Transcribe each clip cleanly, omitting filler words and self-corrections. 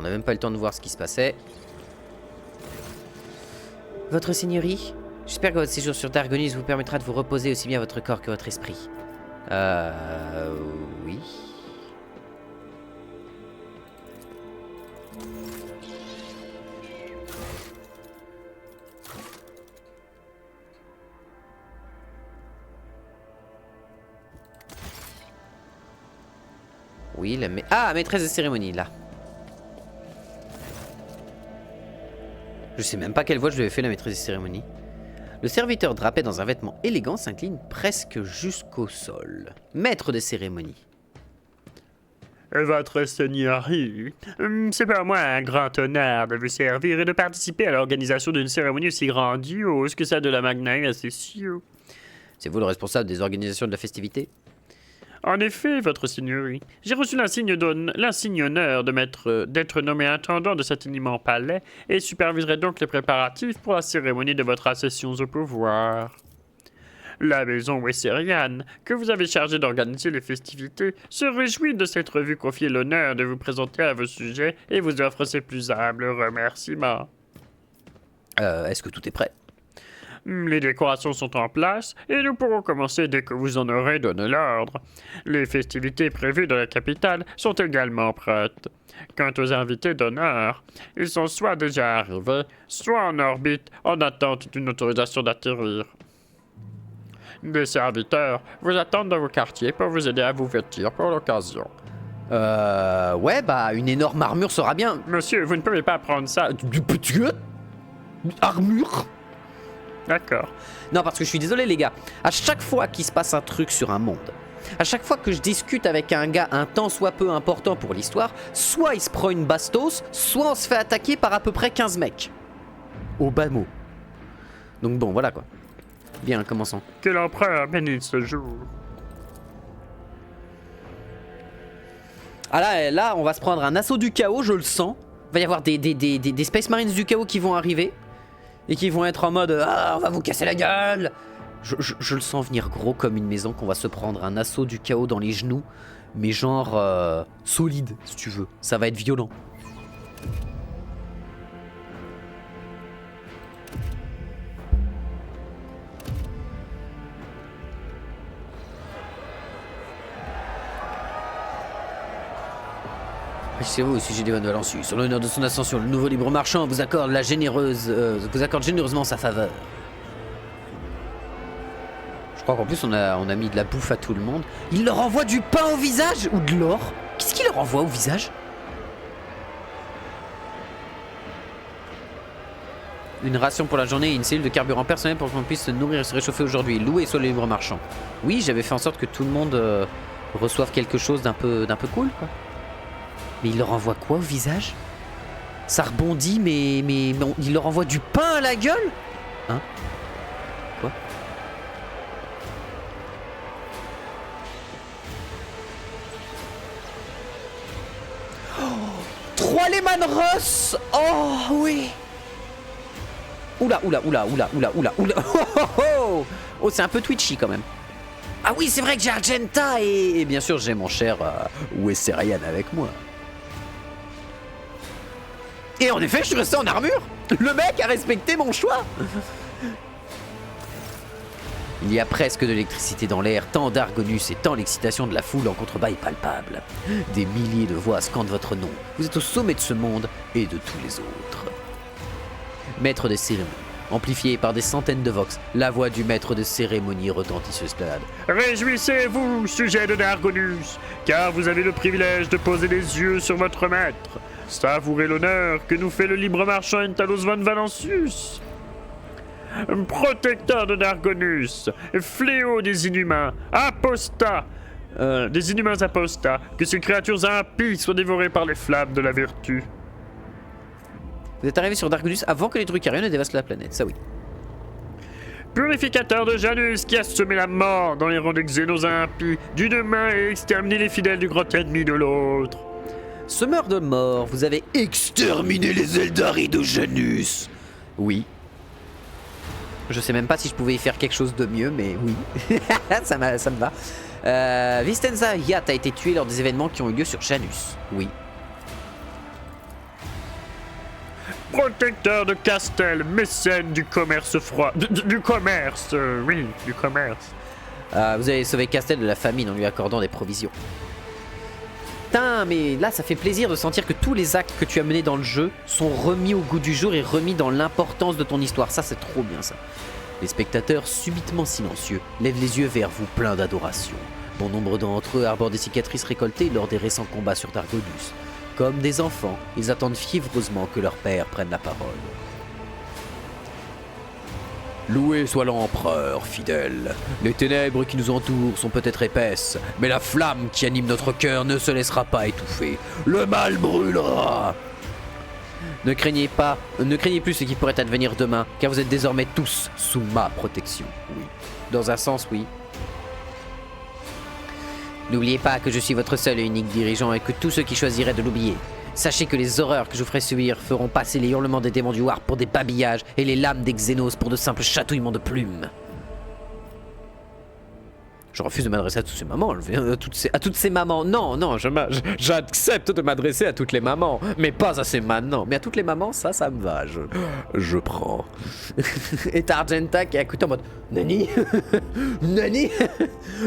n'a même pas eu le temps de voir ce qui se passait. Votre seigneurie, j'espère que votre séjour sur Dargonus vous permettra de vous reposer aussi bien votre corps que votre esprit. Oui. Oui, ah, maîtresse de cérémonie, là. Je sais même pas quelle voix je lui avais fait, la maîtresse de cérémonie. Le serviteur drapé dans un vêtement élégant s'incline presque jusqu'au sol. Maître de cérémonie. Votre seigneurie, c'est pour moi un grand honneur de vous servir et de participer à l'organisation d'une cérémonie aussi grandiose que celle de la Magna Session. C'est vous le responsable des organisations de la festivité? En effet, votre seigneurie, j'ai reçu l'insigne honneur d'être nommé intendant de cet immense palais et superviserai donc les préparatifs pour la cérémonie de votre accession au pouvoir. La maison wessériane, que vous avez chargée d'organiser les festivités, se réjouit de s'être vu confier l'honneur de vous présenter à vos sujets et vous offre ses plus humbles remerciements. Est-ce que tout est prêt? Les décorations sont en place et nous pourrons commencer dès que vous en aurez donné l'ordre. Les festivités prévues dans la capitale sont également prêtes. Quant aux invités d'honneur, ils sont soit déjà arrivés, soit en orbite en attente d'une autorisation d'atterrir. Des serviteurs vous attendent dans vos quartiers pour vous aider à vous vêtir pour l'occasion. Ouais, bah, une énorme armure sera bien. Monsieur, vous ne pouvez pas prendre ça. Du petit armure? D'accord. Non, parce que je suis désolé, les gars. À chaque fois qu'il se passe un truc sur un monde, à chaque fois que je discute avec un gars un tant soit peu important pour l'histoire, soit il se prend une bastos, soit on se fait attaquer par à peu près 15 mecs. Au bas mot. Donc bon, voilà quoi. Bien, commençons. Que l'empereur bénisse ce jour. Ah là, on va se prendre un assaut du chaos, je le sens. Il va y avoir des Space Marines du chaos qui vont arriver. Et qui vont être en mode « Ah, on va vous casser la gueule !» Je le sens venir gros comme une maison, qu'on va se prendre un assaut du chaos dans les genoux. Mais genre solide, si tu veux. Ça va être violent. Réjouissez-vous au sujet d'Evan de Valençus. Sur l'honneur de son ascension, le nouveau libre marchand vous accorde généreusement sa faveur. Je crois qu'en plus on a mis de la bouffe à tout le monde. Il leur envoie du pain au visage ou de l'or? Qu'est-ce qu'il leur envoie au visage? Une ration pour la journée et une cellule de carburant personnel pour qu'on puisse se nourrir et se réchauffer aujourd'hui. Loué soit le libre marchand. Oui, j'avais fait en sorte que tout le monde reçoive quelque chose d'un peu cool, quoi. Mais il leur envoie quoi au visage? Ça rebondit, mais il leur envoie du pain à la gueule? Hein? Quoi? Oh, 3 Lehman Ross! Oh oui! Oula. Oh, c'est un peu twitchy quand même. Ah oui, c'est vrai que j'ai Argenta et bien sûr j'ai mon cher Wesserian avec moi. Et en effet, je suis resté en armure. Le mec a respecté mon choix. Il y a presque de l'électricité dans l'air, tant d'Argonus et tant l'excitation de la foule en contrebas est palpable. Des milliers de voix scandent votre nom. Vous êtes au sommet de ce monde et de tous les autres. Maître des cérémonies. Amplifié par des centaines de vox, la voix du maître de cérémonie retentit sur l'escalade. Réjouissez-vous, sujet de Dargonus, car vous avez le privilège de poser les yeux sur votre maître. Savourez l'honneur que nous fait le libre marchand Entalos von Valancius. Protecteur de Dargonus, fléau des inhumains, apostat, des inhumains apostats, que ces créatures impies soient dévorées par les flammes de la vertu. Vous êtes arrivé sur Dargonus avant que les Drukhariens ne dévastent la planète, ça oui. Purificateur de Janus qui a semé la mort dans les rangs des Xénos impies d'une main et exterminé les fidèles du grand ennemi de l'autre. Semeur de mort, vous avez exterminé les Eldari de Janus. Oui. Je sais même pas si je pouvais y faire quelque chose de mieux, mais oui. ça me va. Vistenza Yat a été tué lors des événements qui ont eu lieu sur Janus. Oui. Protecteur de Castel, mécène du commerce froid. Du commerce, oui, du commerce. Vous avez sauvé Castel de la famine en lui accordant des provisions. Putain, mais là ça fait plaisir de sentir que tous les actes que tu as menés dans le jeu sont remis au goût du jour et remis dans l'importance de ton histoire. Ça c'est trop bien ça. Les spectateurs, subitement silencieux, lèvent les yeux vers vous pleins d'adoration. Bon nombre d'entre eux arborent des cicatrices récoltées lors des récents combats sur Targonus. Comme des enfants, ils attendent fiévreusement que leur père prenne la parole. Loué soit l'empereur, fidèle. Les ténèbres qui nous entourent sont peut-être épaisses, mais la flamme qui anime notre cœur ne se laissera pas étouffer. Le mal brûlera. Ne craignez plus ce qui pourrait advenir demain, car vous êtes désormais tous sous ma protection. Oui. Dans un sens, oui. N'oubliez pas que je suis votre seul et unique dirigeant et que tous ceux qui choisiraient de l'oublier. Sachez que les horreurs que je vous ferai subir feront passer les hurlements des démons du War pour des babillages et les lames des Xénos pour de simples chatouillements de plumes. Je refuse de m'adresser à toutes ces mamans, à toutes ces mamans. Non, j'accepte de m'adresser à toutes les mamans, mais pas à ces maintenant. Mais à toutes les mamans, ça me va, je prends. Et t'as Argenta qui a écouté en mode Nani Nani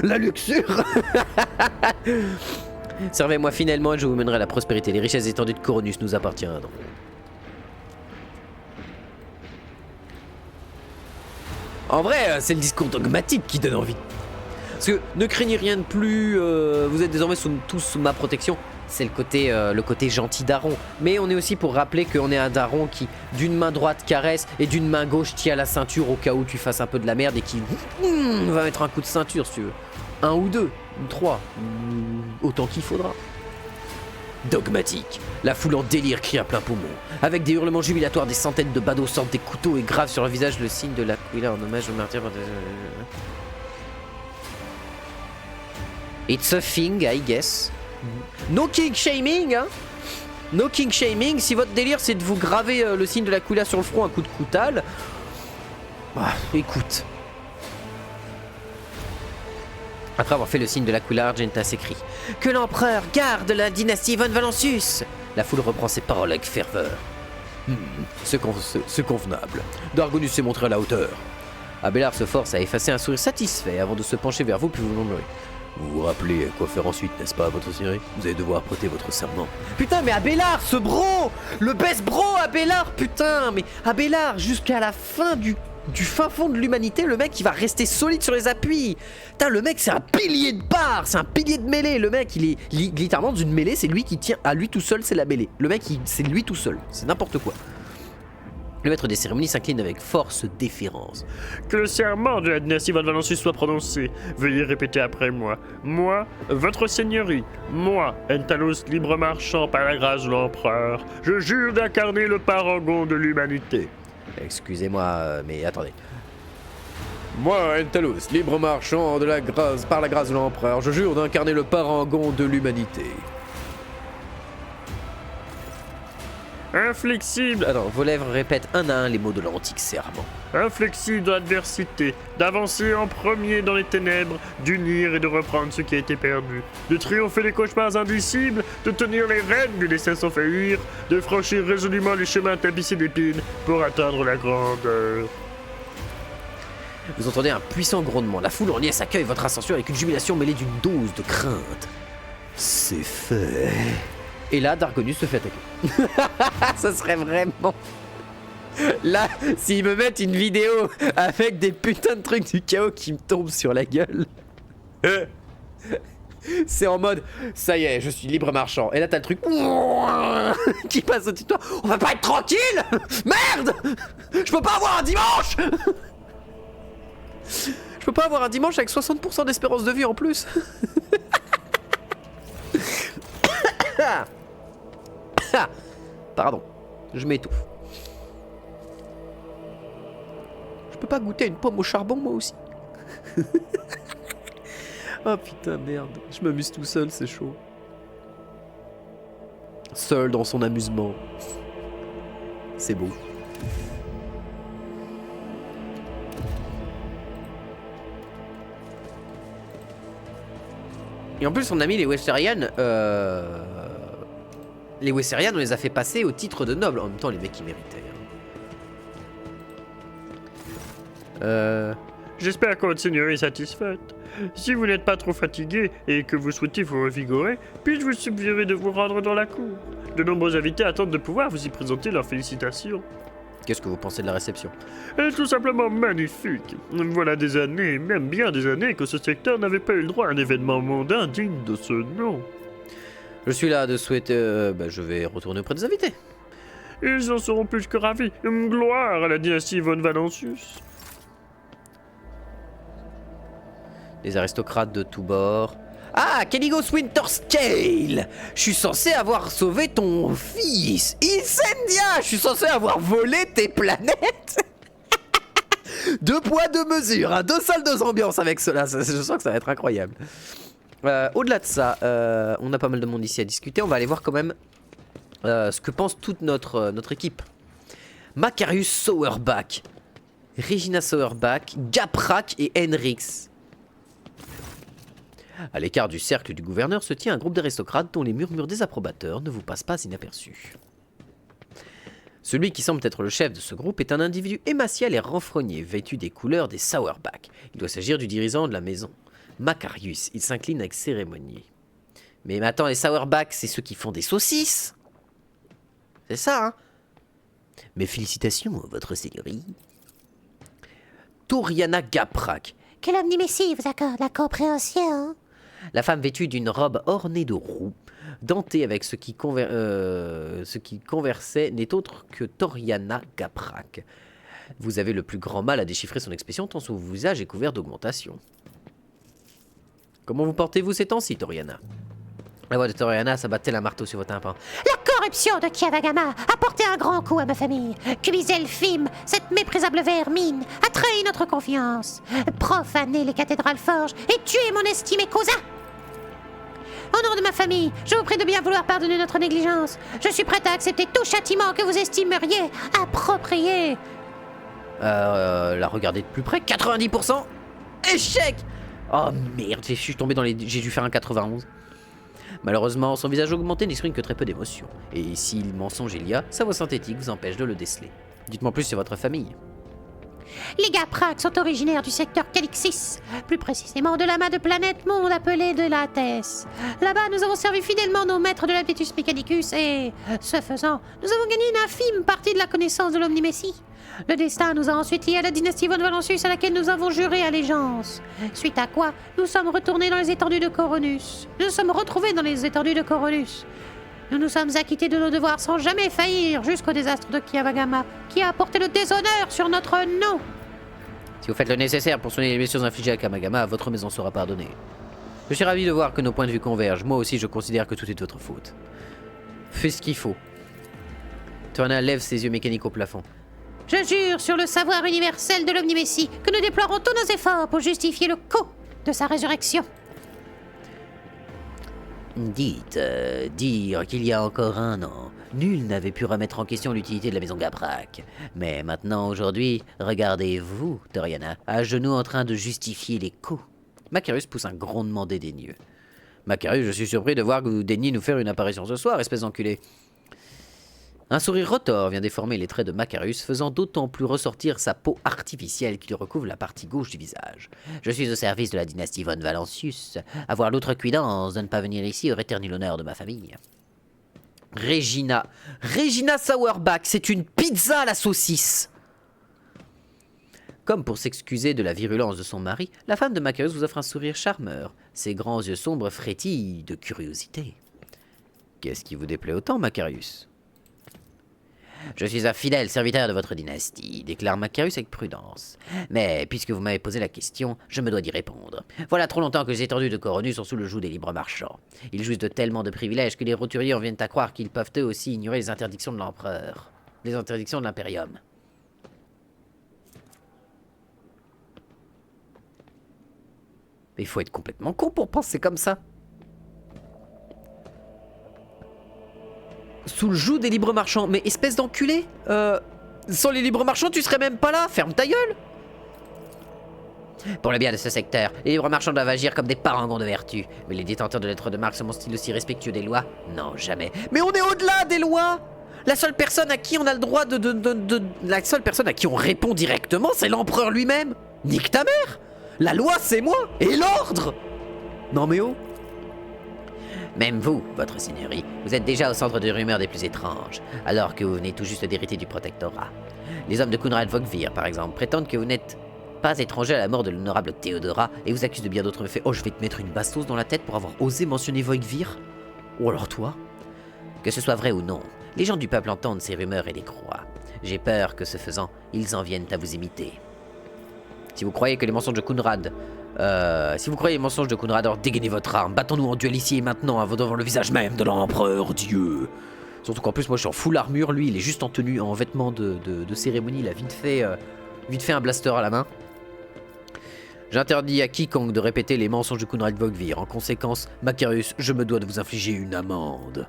La luxure. Servez-moi finalement et je vous mènerai à la prospérité. Les richesses étendues de Coronus nous appartiendront. En vrai, c'est le discours dogmatique qui donne envie. Parce que ne craignez rien de plus, vous êtes désormais tous sous ma protection. C'est le côté gentil daron. Mais on est aussi pour rappeler qu'on est un daron qui, d'une main droite, caresse et d'une main gauche tient la ceinture au cas où tu fasses un peu de la merde et qui va mettre un coup de ceinture si tu veux. 1 ou 2, ou 3, autant qu'il faudra. Dogmatique. La foule en délire crie à plein poumon. Avec des hurlements jubilatoires, des centaines de badauds sortent des couteaux et gravent sur leur visage le signe de l'Aquila en hommage au martyr. It's a thing, I guess. No king shaming, hein. No king shaming. Si votre délire c'est de vous graver le signe de l'Aquila sur le front à coup de coutal, écoute. Après avoir fait le signe de l'Aquila, Argenta s'écrie « Que l'empereur garde la dynastie von Valancius !» La foule reprend ses paroles avec ferveur. C'est convenable. Dargonus s'est montré à la hauteur. Abélard se force à effacer un sourire satisfait avant de se pencher vers vous puis vous murmurer. Vous vous rappelez quoi faire ensuite, n'est-ce pas, votre seigneurie? Vous allez devoir prêter votre serment. Putain, mais Abélard, ce bro! Le best bro, Abélard, putain! Mais Abélard, jusqu'à la fin du fin fond de l'humanité, le mec il va rester solide sur les appuis. Putain, le mec c'est un pilier de barre, c'est un pilier de mêlée. Le mec il est littéralement dans une mêlée, c'est lui qui tient à lui tout seul, c'est la mêlée. Le mec c'est lui tout seul, c'est n'importe quoi. Le maître des cérémonies s'incline avec force déférence. Que le serment de la dynastie von Valancius soit prononcé. Veuillez répéter après moi. Moi, votre seigneurie, moi, Entalos, libre marchand par la grâce de l'empereur, je jure d'incarner le parangon de l'humanité. Excusez-moi, mais attendez. Moi, Entalos, libre marchand par la grâce de l'empereur, je jure d'incarner le parangon de l'humanité. Inflexible. Attends, vos lèvres répètent un à un les mots de l'antique serment. Inflexible dans l'adversité, d'avancer en premier dans les ténèbres, d'unir et de reprendre ce qui a été perdu, de triompher des cauchemars indicibles, de tenir les rênes du destin sans faillir, de franchir résolument les chemins tapissés d'épines pour atteindre la grandeur. Vous entendez un puissant grondement. La foule en liesse accueille votre ascension avec une jubilation mêlée d'une dose de crainte. C'est fait. Et là, Dargonus se fait attaquer. Ça serait vraiment... Là, s'ils me mettent une vidéo avec des putains de trucs du chaos qui me tombent sur la gueule. C'est en mode, ça y est, je suis libre marchand. Et là, t'as le truc qui passe au-dessus de toi. On va pas être tranquille. Merde. Je peux pas avoir un dimanche. Je peux pas avoir un dimanche avec 60% d'espérance de vie en plus. Pardon, je m'étouffe. Je peux pas goûter une pomme au charbon moi aussi. Oh putain merde, je m'amuse tout seul, c'est chaud. Seul dans son amusement. C'est beau. Et en plus on a mis les Westériennes Les Wesserian, on les a fait passer au titre de nobles. En même temps, les mecs, ils méritaient. J'espère que votre seigneurie est satisfaite. Si vous n'êtes pas trop fatigué et que vous souhaitez vous revigorer, puis-je vous suggérer de vous rendre dans la cour. De nombreux invités attendent de pouvoir vous y présenter leurs félicitations. Qu'est-ce que vous pensez de la réception? Elle est tout simplement magnifique. Voilà des années, même bien des années, que ce secteur n'avait pas eu le droit à un événement mondain digne de ce nom. Je suis là de souhaiter... je vais retourner auprès des invités. Ils en seront plus que ravis. Gloire à la dynastie von Valancius. Les aristocrates de tous bords. Ah, Keligos Winterscale! Je suis censé avoir sauvé ton fils! Incendia! Je suis censé avoir volé tes planètes! Deux poids, deux mesures, hein, 2 salles, 2 ambiances avec cela. Je sens que ça va être incroyable. Au-delà de ça, on a pas mal de monde ici à discuter. On va aller voir quand même ce que pense toute notre équipe. Macarius Sauerbach, Regina Sauerbach, Gaprak et Henrix. À l'écart du cercle du gouverneur se tient un groupe d'aristocrates dont les murmures désapprobateurs ne vous passent pas inaperçus. Celui qui semble être le chef de ce groupe est un individu émaciel et renfrogné, vêtu des couleurs des Sauerbach. Il doit s'agir du dirigeant de la maison, Macarius. Il s'incline avec cérémonie. Mais attends, les Sauerbach, c'est ceux qui font des saucisses? C'est ça, hein? Mes félicitations, votre seigneurie. Toriana Gaprak. Que l'omnimécie vous accorde la compréhension. La femme vêtue d'une robe ornée de roues, dentée avec ce qui conversait, n'est autre que Toriana Gaprak. Vous avez le plus grand mal à déchiffrer son expression tant son visage est couvert d'augmentation. Comment vous portez-vous ces temps-ci, Toriana? La voix de Toriana s'abattait un marteau sur votre tympan. La corruption de Kiavagama a porté un grand coup à ma famille. Kubizelfim, cette méprisable vermine, a trahi notre confiance, profané les cathédrales forges et tué mon estimé cousin. Au nom de ma famille, je vous prie de bien vouloir pardonner notre négligence. Je suis prête à accepter tout châtiment que vous estimeriez approprié. La regardez de plus près. 90%. Échec. Oh merde, je suis tombé dans les... J'ai dû faire un 91. Malheureusement, son visage augmenté n'exprime que très peu d'émotion. Et si mensonge il y a, sa voix synthétique vous empêche de le déceler. Dites-moi plus sur votre famille. Les Gaprak sont originaires du secteur Calixis, plus précisément de l'amas de planète monde appelé de Latès. Là-bas, nous avons servi fidèlement nos maîtres de l'Habitus Mechanicus et, ce faisant, nous avons gagné une infime partie de la connaissance de l'Omnimécie. Le destin nous a ensuite liés à la dynastie von Valancius à laquelle nous avons juré allégeance. Suite à quoi, nous sommes retournés dans les étendues de Coronus. Nous nous sommes retrouvés dans les étendues de Coronus. Nous nous sommes acquittés de nos devoirs sans jamais faillir jusqu'au désastre de Kiavagama, qui a apporté le déshonneur sur notre nom. Si vous faites le nécessaire pour soigner les blessures infligées à Kamagama, votre maison sera pardonnée. Je suis ravi de voir que nos points de vue convergent. Moi aussi, je considère que tout est de votre faute. Fais ce qu'il faut. Turna lève ses yeux mécaniques au plafond. Je jure sur le savoir universel de l'Omnimécie que nous déplorons tous nos efforts pour justifier le coût de sa résurrection. Dites, dire qu'il y a encore un an, nul n'avait pu remettre en question l'utilité de la maison Gaprak. Mais maintenant, aujourd'hui, regardez-vous, Toriana, à genoux en train de justifier les coûts. Macarius pousse un grondement dédaigneux. Macarius, je suis surpris de voir que vous daignez nous faire une apparition ce soir, espèce d'enculé. Un sourire retors vient déformer les traits de Macarius, faisant d'autant plus ressortir sa peau artificielle qui lui recouvre la partie gauche du visage. Je suis au service de la dynastie von Valancius. Avoir l'outrecuidance de ne pas venir ici aurait terni l'honneur de ma famille. Regina Sauerbach, c'est une pizza à la saucisse. Comme pour s'excuser de la virulence de son mari, la femme de Macarius vous offre un sourire charmeur. Ses grands yeux sombres frétillent de curiosité. Qu'est-ce qui vous déplaît autant, Macarius ? Je suis un fidèle serviteur de votre dynastie, déclare Macarius avec prudence. Mais puisque vous m'avez posé la question, je me dois d'y répondre. Voilà trop longtemps que les étendues de Coronus sont sous le joug des libres marchands. Ils jouissent de tellement de privilèges que les roturiers en viennent à croire qu'ils peuvent eux aussi ignorer les interdictions de l'empereur. Les interdictions de l'impérium. Mais il faut être complètement con pour penser comme ça. Sous le joug des libres marchands. Mais espèce d'enculé, sans les libres marchands, tu serais même pas là. Ferme ta gueule. Pour le bien de ce secteur, les libres marchands doivent agir comme des parangons de vertu. Mais les détenteurs de lettres de marque sont-ils aussi respectueux des lois? Non, jamais. Mais on est au-delà des lois! La seule personne à qui on a le droit La seule personne à qui on répond directement, c'est l'empereur lui-même. Nique ta mère! La loi, c'est moi! Et l'ordre! Non mais oh! Même vous, votre seigneurie, vous êtes déjà au centre de rumeurs des plus étranges, alors que vous venez tout juste d'hériter du protectorat. Les hommes de Kunrad Vogvir, par exemple, prétendent que vous n'êtes pas étranger à la mort de l'honorable Théodora et vous accusent de bien d'autres méfaits. Oh, je vais te mettre une bastos dans la tête pour avoir osé mentionner Vogvir. Ou alors toi? Que ce soit vrai ou non, les gens du peuple entendent ces rumeurs et les croient. J'ai peur que, ce faisant, ils en viennent à vous imiter. Si vous croyez que les mensonges de Kunrad... alors dégainez votre arme, battons-nous en duel ici et maintenant, devant le visage même de l'empereur Dieu. Surtout qu'en plus, moi je suis en full armure, lui il est juste en tenue, en vêtements de cérémonie, il a vite fait un blaster à la main. J'interdis à quiconque de répéter les mensonges de Kunrad Vogvir. En conséquence, Macarius, je me dois de vous infliger une amende.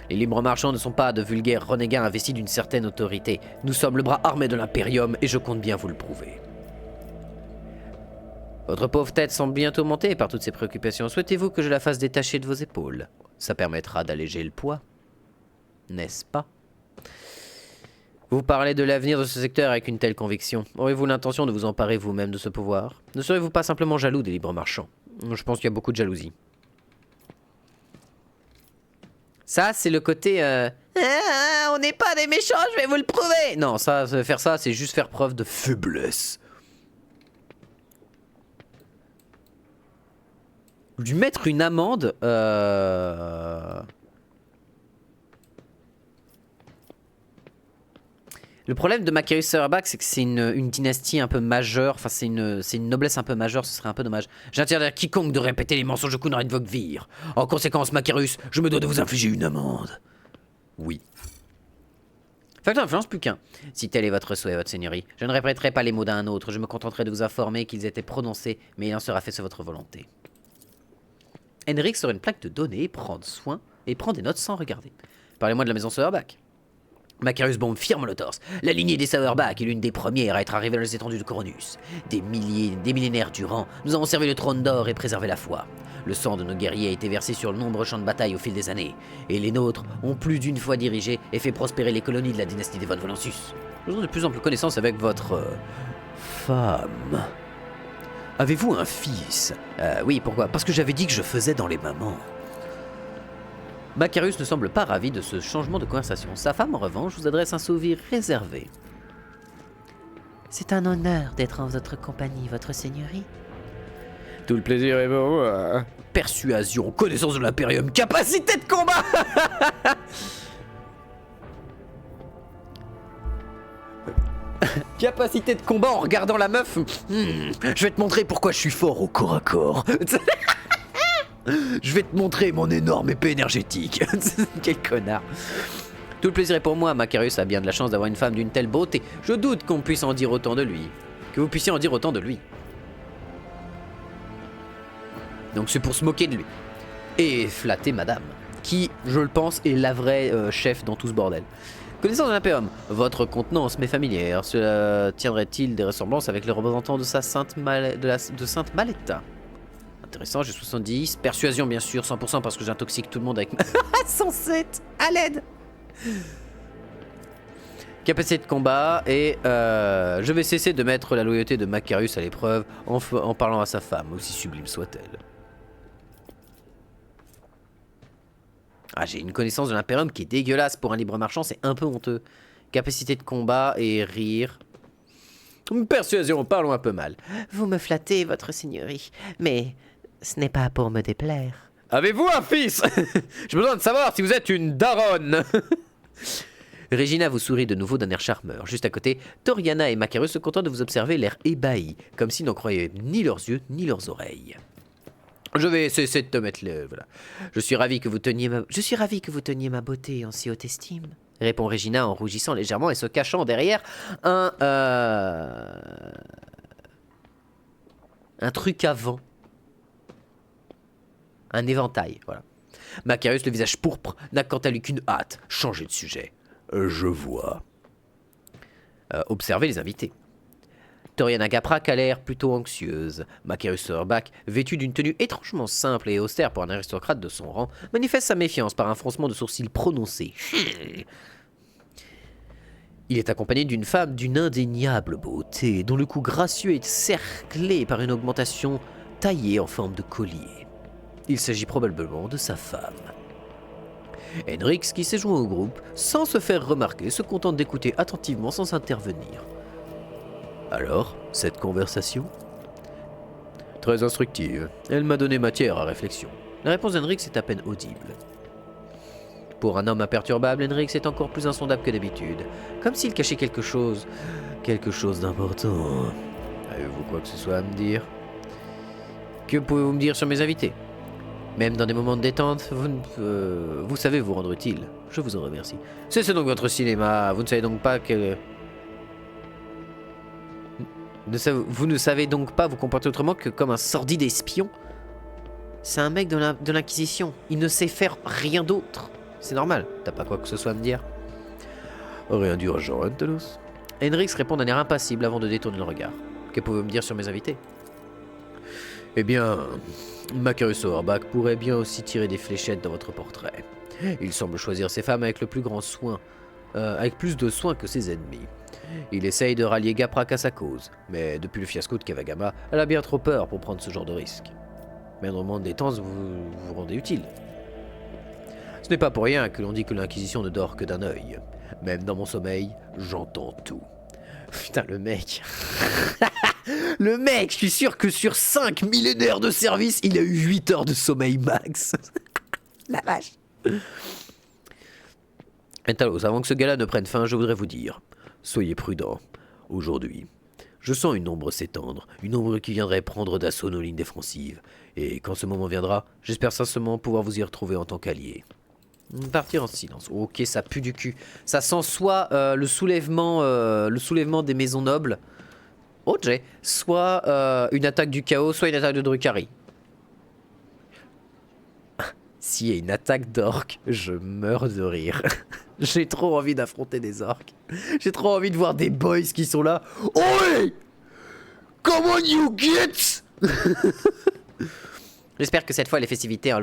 Les libres marchands ne sont pas de vulgaires renégats investis d'une certaine autorité. Nous sommes le bras armé de l'Imperium et je compte bien vous le prouver. Votre pauvre tête semble bien tourmentée par toutes ces préoccupations. Souhaitez-vous que je la fasse détacher de vos épaules? Ça permettra d'alléger le poids. N'est-ce pas? Vous parlez de l'avenir de ce secteur avec une telle conviction. Aurez-vous l'intention de vous emparer vous-même de ce pouvoir? Ne serez-vous pas simplement jaloux des libres marchands? Je pense qu'il y a beaucoup de jalousie. Ça, c'est le côté... on n'est pas des méchants, je vais vous le prouver. Non, ça, faire ça, c'est juste faire preuve de faiblesse. Lui mettre une amende... Le problème de Macarius Sauerbach, c'est que c'est une dynastie un peu majeure, enfin c'est une noblesse un peu majeure, ce serait un peu dommage. J'interdis à quiconque de répéter les mensonges de Kunrad Vogvir. En conséquence, Macarius, je me dois de vous infliger une amende. Oui. Facteur d'influence plus qu'un. Si tel est votre souhait, votre seigneurie, je ne répéterai pas les mots d'un autre, je me contenterai de vous informer qu'ils étaient prononcés, mais il en sera fait sur votre volonté. Henrik sur une plaque de données, prend soin et prend des notes sans regarder. Parlez-moi de la maison Sauerbach. Macarius bombe firme le torse. La lignée des Sauerbach est l'une des premières à être arrivée dans les étendues de Coronus. Des millénaires durant, nous avons servi le trône d'or et préservé la foi. Le sang de nos guerriers a été versé sur de nombreux champs de bataille au fil des années. Et les nôtres ont plus d'une fois dirigé et fait prospérer les colonies de la dynastie des von Valancius. Nous avons de plus en plus connaissance avec votre... femme. Avez-vous un fils? Oui, pourquoi? Parce que j'avais dit que je faisais dans les mamans. Macarius ne semble pas ravi de ce changement de conversation. Sa femme, en revanche, vous adresse un sourire réservé. C'est un honneur d'être en votre compagnie, votre seigneurie. Tout le plaisir est pour moi. Persuasion, connaissance de l'Imperium, capacité de combat. Capacité de combat en regardant la meuf. Je vais te montrer pourquoi je suis fort au corps à corps. Je vais te montrer mon énorme épée énergétique. Quel connard. Tout le plaisir est pour moi. Macarius a bien de la chance d'avoir une femme d'une telle beauté. Je doute qu'on puisse en dire autant de lui. Que vous puissiez en dire autant de lui. Donc c'est pour se moquer de lui. Et flatter madame. Qui, je le pense, est la vraie chef dans tout ce bordel. Connaissance de l'Imperium. Votre contenance m'est familière. Cela tiendrait-il des ressemblances avec les représentants de Sainte Maletta? Intéressant, j'ai 70. Persuasion, bien sûr, 100% parce que j'intoxique tout le monde avec ma... 107 à l'aide. Capacité de combat et je vais cesser de mettre la loyauté de Macarius à l'épreuve en parlant à sa femme, aussi sublime soit-elle. Ah, j'ai une connaissance de l'Imperium qui est dégueulasse pour un libre marchand, c'est un peu honteux. Capacité de combat et rire. Persuasion, parlons un peu mal. Vous me flattez, votre seigneurie, mais ce n'est pas pour me déplaire. Avez-vous un fils? J'ai besoin de savoir si vous êtes une daronne. Regina vous sourit de nouveau d'un air charmeur. Juste à côté, Toriana et Macarius se contentent de vous observer l'air ébahis, comme s'ils n'en croyaient ni leurs yeux ni leurs oreilles. Je vais cesser de te mettre le... Voilà. Je suis ravi que vous teniez ma beauté en si haute estime, répond Regina en rougissant légèrement et se cachant derrière un truc à vent. Un éventail, voilà. Macarius, le visage pourpre, n'a quant à lui qu'une hâte, changer de sujet. Je vois. Observez les invités. Toriana Gaprak a l'air plutôt anxieuse. Macarus Orbach, vêtu d'une tenue étrangement simple et austère pour un aristocrate de son rang, manifeste sa méfiance par un froncement de sourcils prononcé. Il est accompagné d'une femme d'une indéniable beauté, dont le cou gracieux est cerclé par une augmentation taillée en forme de collier. Il s'agit probablement de sa femme. Henrix, qui s'est joint au groupe, sans se faire remarquer, se contente d'écouter attentivement sans intervenir. Alors, cette conversation ? Très instructive. Elle m'a donné matière à réflexion. La réponse d'Henrix est à peine audible. Pour un homme imperturbable, Henrix est encore plus insondable que d'habitude, comme s'il cachait quelque chose d'important. Avez-vous quoi que ce soit à me dire ? Que pouvez-vous me dire sur mes invités ? Même dans des moments de détente, vous savez vous rendre utile. Je vous en remercie. C'est donc votre cinéma. Vous ne savez donc pas que... Vous ne savez donc pas vous comporter autrement que comme un sordide espion ? C'est un mec de l'Inquisition. Il ne sait faire rien d'autre. C'est normal. T'as pas quoi que ce soit à me dire ? Rien d'urgent, Antelos. Henrix répond d'un air impassible avant de détourner le regard. Que pouvez-vous me dire sur mes invités ? Eh bien, Macarus Orbach pourrait bien aussi tirer des fléchettes dans votre portrait. Il semble choisir ses femmes avec le plus grand soin, avec plus de soin que ses ennemis. Il essaye de rallier Gaprak à sa cause, mais depuis le fiasco de Kavagama, elle a bien trop peur pour prendre ce genre de risque. Mais dans le monde des temps, vous vous rendez utile. Ce n'est pas pour rien que l'on dit que l'Inquisition ne dort que d'un œil. Même dans mon sommeil, j'entends tout. Putain, le mec. Le mec, je suis sûr que sur 5 millénaires de service, il a eu 8 heures de sommeil max. La vache. Entalos, avant que ce gars-là ne prenne fin, je voudrais vous dire, soyez prudents. Aujourd'hui, je sens une ombre s'étendre, une ombre qui viendrait prendre d'assaut nos lignes défensives. Et quand ce moment viendra, j'espère sincèrement pouvoir vous y retrouver en tant qu'allié. Partir en silence. Ok, ça pue du cul. Ça sent soit le soulèvement des maisons nobles, ok, soit une attaque du chaos, soit une attaque de Drukhari. S'il y a une attaque d'orques, je meurs de rire. J'ai trop envie d'affronter des orques. J'ai trop envie de voir des boys qui sont là. Oi! Come on you kids! J'espère que cette fois les festivités en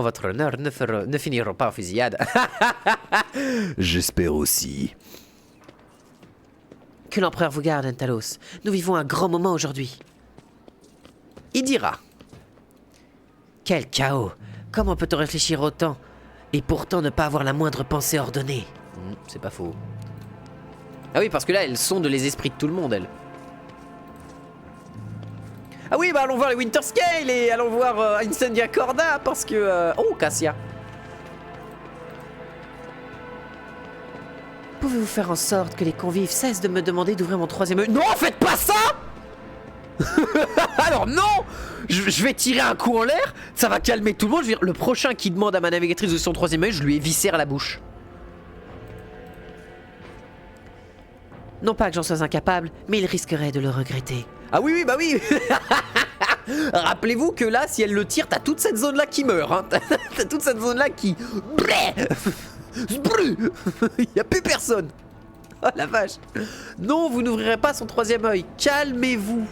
votre honneur ne finiront pas en fusillade. J'espère aussi. Que l'empereur vous garde, Entalos. Nous vivons un grand moment aujourd'hui. Il dira. Quel chaos! Comment peut-on réfléchir autant et pourtant ne pas avoir la moindre pensée ordonnée? C'est pas faux. Ah oui, parce que là, elles sondent les esprits de tout le monde, elles. Ah oui, bah allons voir les Winterscale et allons voir Incendia Corda parce que... Oh, Cassia. Pouvez-vous faire en sorte que les convives cessent de me demander d'ouvrir mon troisième œil? Non, faites pas ça. Alors non, je vais tirer un coup en l'air, ça va calmer tout le monde. Je veux dire, le prochain qui demande à ma navigatrice de son troisième œil, je lui éviscère la bouche. Non pas que j'en sois incapable, mais il risquerait de le regretter. Ah oui, oui, bah oui. Rappelez-vous que là, si elle le tire, t'as toute cette zone-là qui meurt. Hein. T'as toute cette zone-là qui... Il n'y a plus personne. Oh la vache. Non, vous n'ouvrirez pas son troisième œil. Calmez-vous.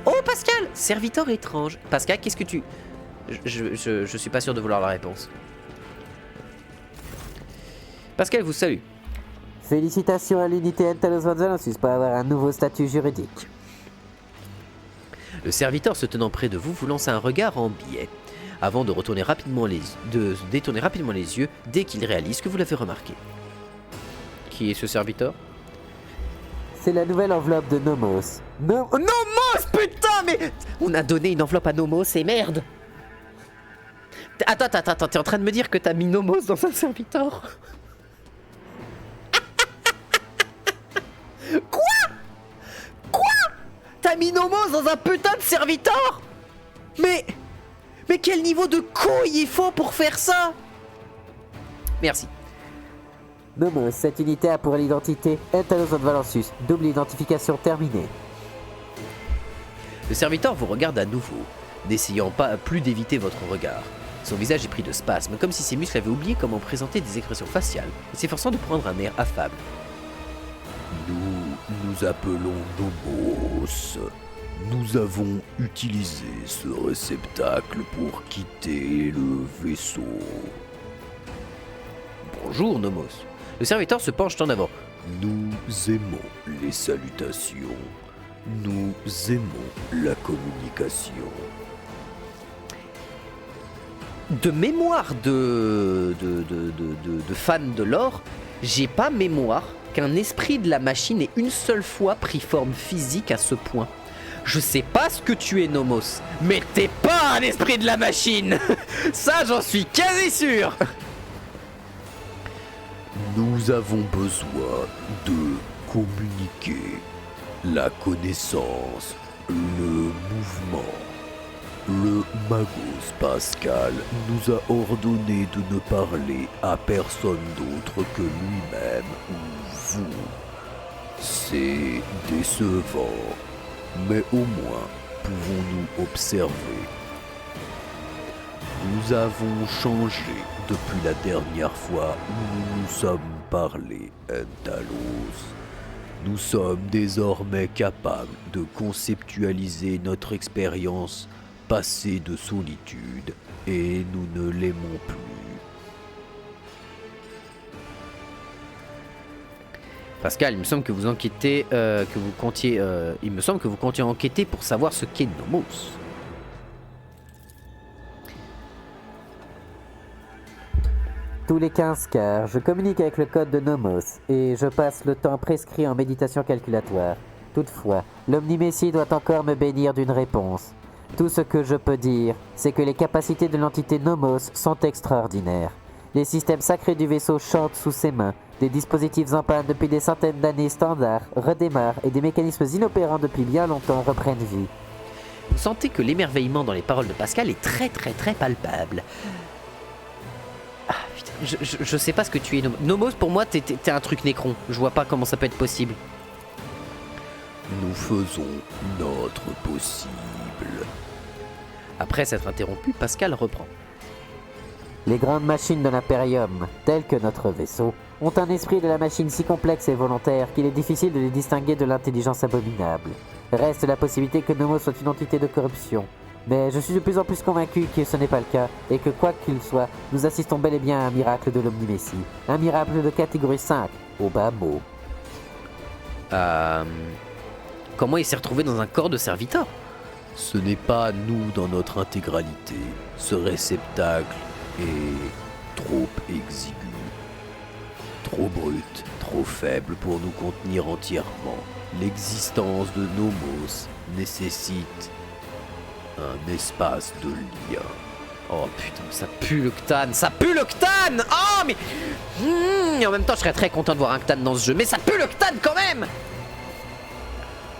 Oh Pascal, serviteur étrange. Pascal, qu'est-ce que tu... Je suis pas sûr de vouloir la réponse. Pascal vous salue. Félicitations à l'unité Entalos Vanzalensis pour avoir un nouveau statut juridique. Le serviteur se tenant près de vous vous lance un regard en biais, avant de détourner rapidement les yeux dès qu'il réalise que vous l'avez remarqué. Qui est ce serviteur? C'est la nouvelle enveloppe de Nomos. Nomos, putain, mais... On a donné une enveloppe à Nomos, c'est merde. Attends, t'es en train de me dire que t'as mis Nomos dans un serviteur? Quoi? T'as mis Nomos dans un putain de serviteur? Mais quel niveau de couille il faut pour faire ça? Merci. Nomos, cette unité a pour l'identité Entalos Vanzalensis. Double identification terminée. Le serviteur vous regarde à nouveau, n'essayant pas plus d'éviter votre regard. Son visage est pris de spasmes, comme si ses muscles avaient oublié comment présenter des expressions faciales, et s'efforçant de prendre un air affable. Nous appelons Nomos. Nous avons utilisé ce réceptacle pour quitter le vaisseau. Bonjour, Nomos. Le serviteur se penche en avant. Nous aimons les salutations. Nous aimons la communication. De mémoire de fan de l'or, j'ai pas mémoire qu'un esprit de la machine ait une seule fois pris forme physique à ce point. Je sais pas ce que tu es, Nomos, mais t'es pas un esprit de la machine. Ça, j'en suis quasi sûr. Nous avons besoin de communiquer la connaissance, le mouvement. Le Magos Pascal nous a ordonné de ne parler à personne d'autre que lui-même ou vous. C'est décevant, mais au moins pouvons-nous observer. Nous avons changé depuis la dernière fois où nous nous sommes parlé, Entalos. Nous sommes désormais capables de conceptualiser notre expérience passée de solitude et nous ne l'aimons plus. Pascal, il me semble que vous enquêtez, il me semble que vous comptiez enquêter pour savoir ce qu'est Nomos. Tous les 15 quarts, je communique avec le code de Nomos et je passe le temps prescrit en méditation calculatoire. Toutefois, l'Omnimessie doit encore me bénir d'une réponse. Tout ce que je peux dire, c'est que les capacités de l'entité Nomos sont extraordinaires. Les systèmes sacrés du vaisseau chantent sous ses mains, des dispositifs en panne depuis des centaines d'années standards redémarrent et des mécanismes inopérants depuis bien longtemps reprennent vie. Vous sentez que l'émerveillement dans les paroles de Pascal est très palpable. Ah putain, je sais pas ce que tu es, Nomos. Nomos, pour moi, t'es un truc nécron. Je vois pas comment ça peut être possible. Nous faisons notre possible. Après s'être interrompu, Pascal reprend. Les grandes machines de l'Imperium, telles que notre vaisseau, ont un esprit de la machine si complexe et volontaire qu'il est difficile de les distinguer de l'intelligence abominable. Reste la possibilité que Nomos soit une entité de corruption. Mais je suis de plus en plus convaincu que ce n'est pas le cas, et que quoi qu'il soit, nous assistons bel et bien à un miracle de l'Omnimessie. Un miracle de catégorie 5, au bas mot. Comment il s'est retrouvé dans un corps de serviteur? Ce n'est pas nous dans notre intégralité. Ce réceptacle est trop exigu, trop brut, trop faible pour nous contenir entièrement. L'existence de Nomos nécessite un espace de lien. Oh putain, ça pue le Ctan, ça pue le Ctan. Oh mais... Et en même temps, je serais très content de voir un Ctan dans ce jeu, mais ça pue le Ctan quand même.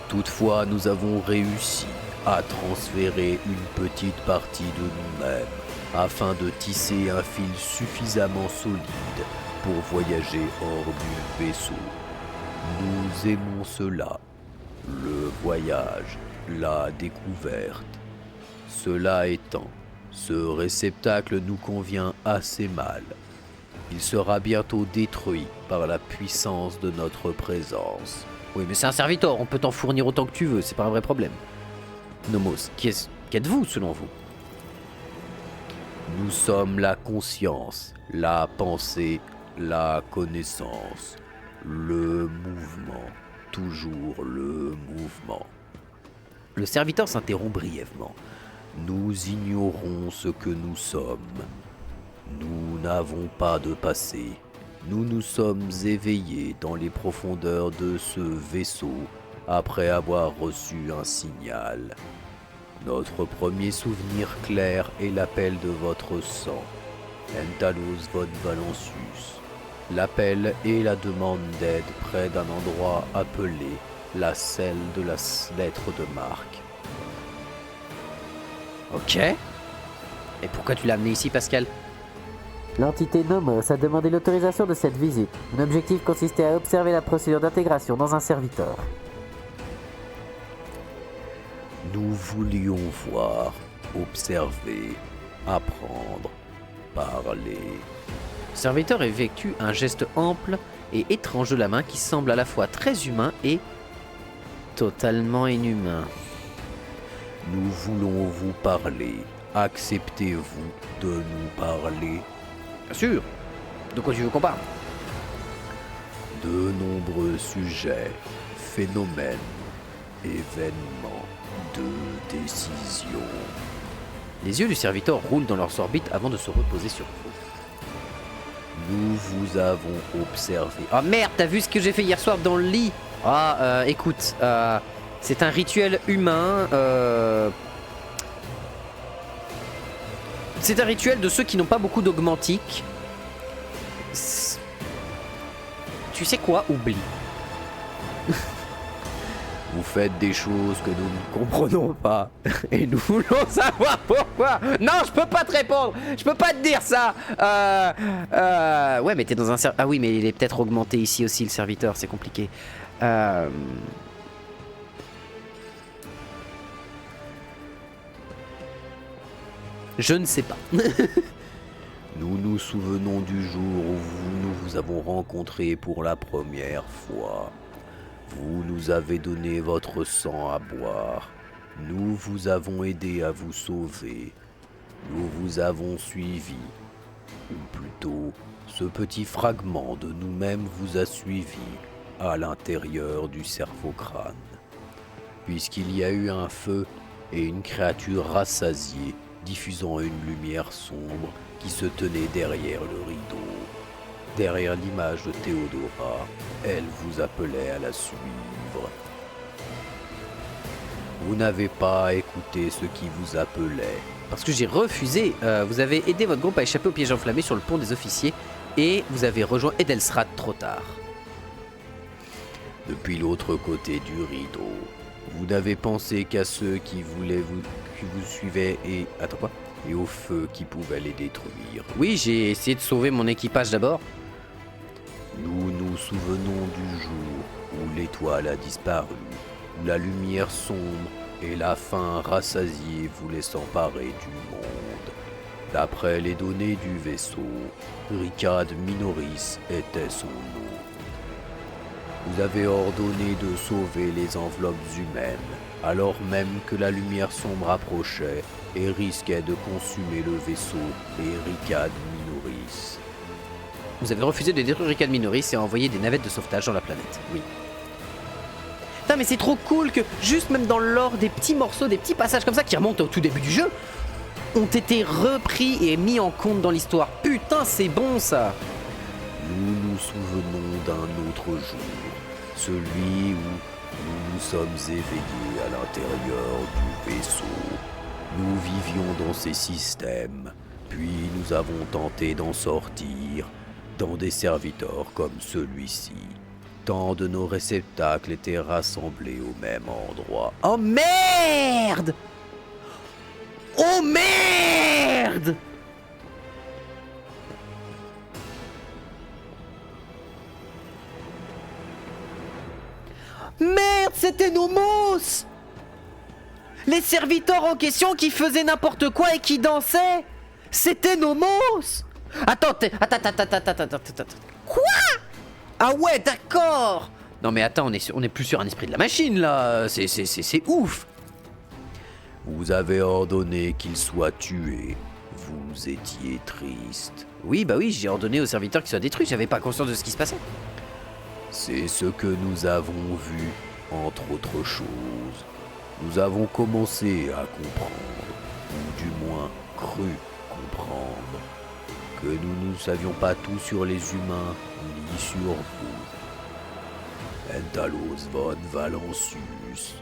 Toutefois, nous avons réussi à transférer une petite partie de nous-mêmes afin de tisser un fil suffisamment solide pour voyager hors du vaisseau. Nous aimons cela, le voyage, la découverte. Cela étant, ce réceptacle nous convient assez mal. Il sera bientôt détruit par la puissance de notre présence. Oui, mais c'est un serviteur, on peut t'en fournir autant que tu veux, c'est pas un vrai problème. Nomos, qu'êtes-vous selon vous? Nous sommes la conscience, la pensée, la connaissance, le mouvement, toujours le mouvement. Le serviteur s'interrompt brièvement. Nous ignorons ce que nous sommes. Nous n'avons pas de passé. Nous nous sommes éveillés dans les profondeurs de ce vaisseau après avoir reçu un signal. Notre premier souvenir clair est l'appel de votre sang, Entalos von Valancius. L'appel est la demande d'aide près d'un endroit appelé la selle de la lettre de marque. Ok. Et pourquoi tu l'as amené ici, Pascal? L'entité Nomos a demandé l'autorisation de cette visite. Mon objectif consistait à observer la procédure d'intégration dans un serviteur. Nous voulions voir, observer, apprendre, parler. Le serviteur effectue un geste ample et étrange de la main qui semble à la fois très humain et totalement inhumain. Nous voulons vous parler. Acceptez-vous de nous parler? Bien sûr. De quoi tu veux qu'on parle? De nombreux sujets, phénomènes, événements, de décisions. Les yeux du serviteur roulent dans leurs orbites avant de se reposer sur vous. Nous vous avons observé. Ah merde, t'as vu ce que j'ai fait hier soir dans le lit? Écoute, c'est un rituel humain. C'est un rituel de ceux qui n'ont pas beaucoup d'augmentiques. Tu sais quoi? Oublie. Vous faites des choses que nous ne comprenons pas. Et nous voulons savoir pourquoi. Non, je peux pas te répondre. Je peux pas te dire ça. Ouais, mais t'es dans un Ah oui, mais il est peut-être augmenté ici aussi, le serviteur. C'est compliqué. Je ne sais pas. Nous nous souvenons du jour où nous vous avons rencontré pour la première fois. Vous nous avez donné votre sang à boire. Nous vous avons aidé à vous sauver. Nous vous avons suivi. Ou plutôt, ce petit fragment de nous-mêmes vous a suivi à l'intérieur du cerveau-crâne. Puisqu'il y a eu un feu et une créature rassasiée diffusant une lumière sombre qui se tenait derrière le rideau. Derrière l'image de Théodora, elle vous appelait à la suivre. Vous n'avez pas écouté ce qui vous appelait. Parce que j'ai refusé. Vous avez aidé votre groupe à échapper au piège enflammé sur le pont des officiers et vous avez rejoint Edelstrad trop tard. Depuis l'autre côté du rideau, vous n'avez pensé qu'à ceux qui vous suivaient et... Attends quoi? Et au feu qui pouvait les détruire. Oui, j'ai essayé de sauver mon équipage d'abord. Nous nous souvenons du jour où l'étoile a disparu, où la lumière sombre et la faim rassasiée voulaient s'emparer du monde. D'après les données du vaisseau, Ricad Minoris était son nom. Vous avez ordonné de sauver les enveloppes humaines, alors même que la lumière sombre approchait et risquait de consumer le vaisseau et Ricad Minoris. Vous avez refusé de détruire Ricad Minoris et envoyer des navettes de sauvetage dans la planète. Oui. Putain, mais c'est trop cool que juste même dans l'or, des petits morceaux, des petits passages comme ça qui remontent au tout début du jeu ont été repris et mis en compte dans l'histoire. Putain, c'est bon ça. Nous nous souvenons d'un autre jour, celui où nous nous sommes éveillés à l'intérieur du vaisseau. Nous vivions dans ces systèmes, puis nous avons tenté d'en sortir dans des serviteurs comme celui-ci. Tant de nos réceptacles étaient rassemblés au même endroit. Oh merde! Oh merde! Merde, c'était Nomos! Les serviteurs en question qui faisaient n'importe quoi et qui dansaient! C'était Nomos! Attends. Quoi? Ah ouais, d'accord! Non mais attends, on est plus sur un esprit de la machine là, c'est ouf! Vous avez ordonné qu'il soit tué. Vous étiez triste. Oui, bah oui, j'ai ordonné aux serviteurs qu'ils soient détruits, j'avais pas conscience de ce qui se passait. C'est ce que nous avons vu, entre autres choses. Nous avons commencé à comprendre, ou du moins cru comprendre, que nous ne savions pas tout sur les humains, ni sur vous. Entalos von Valancius.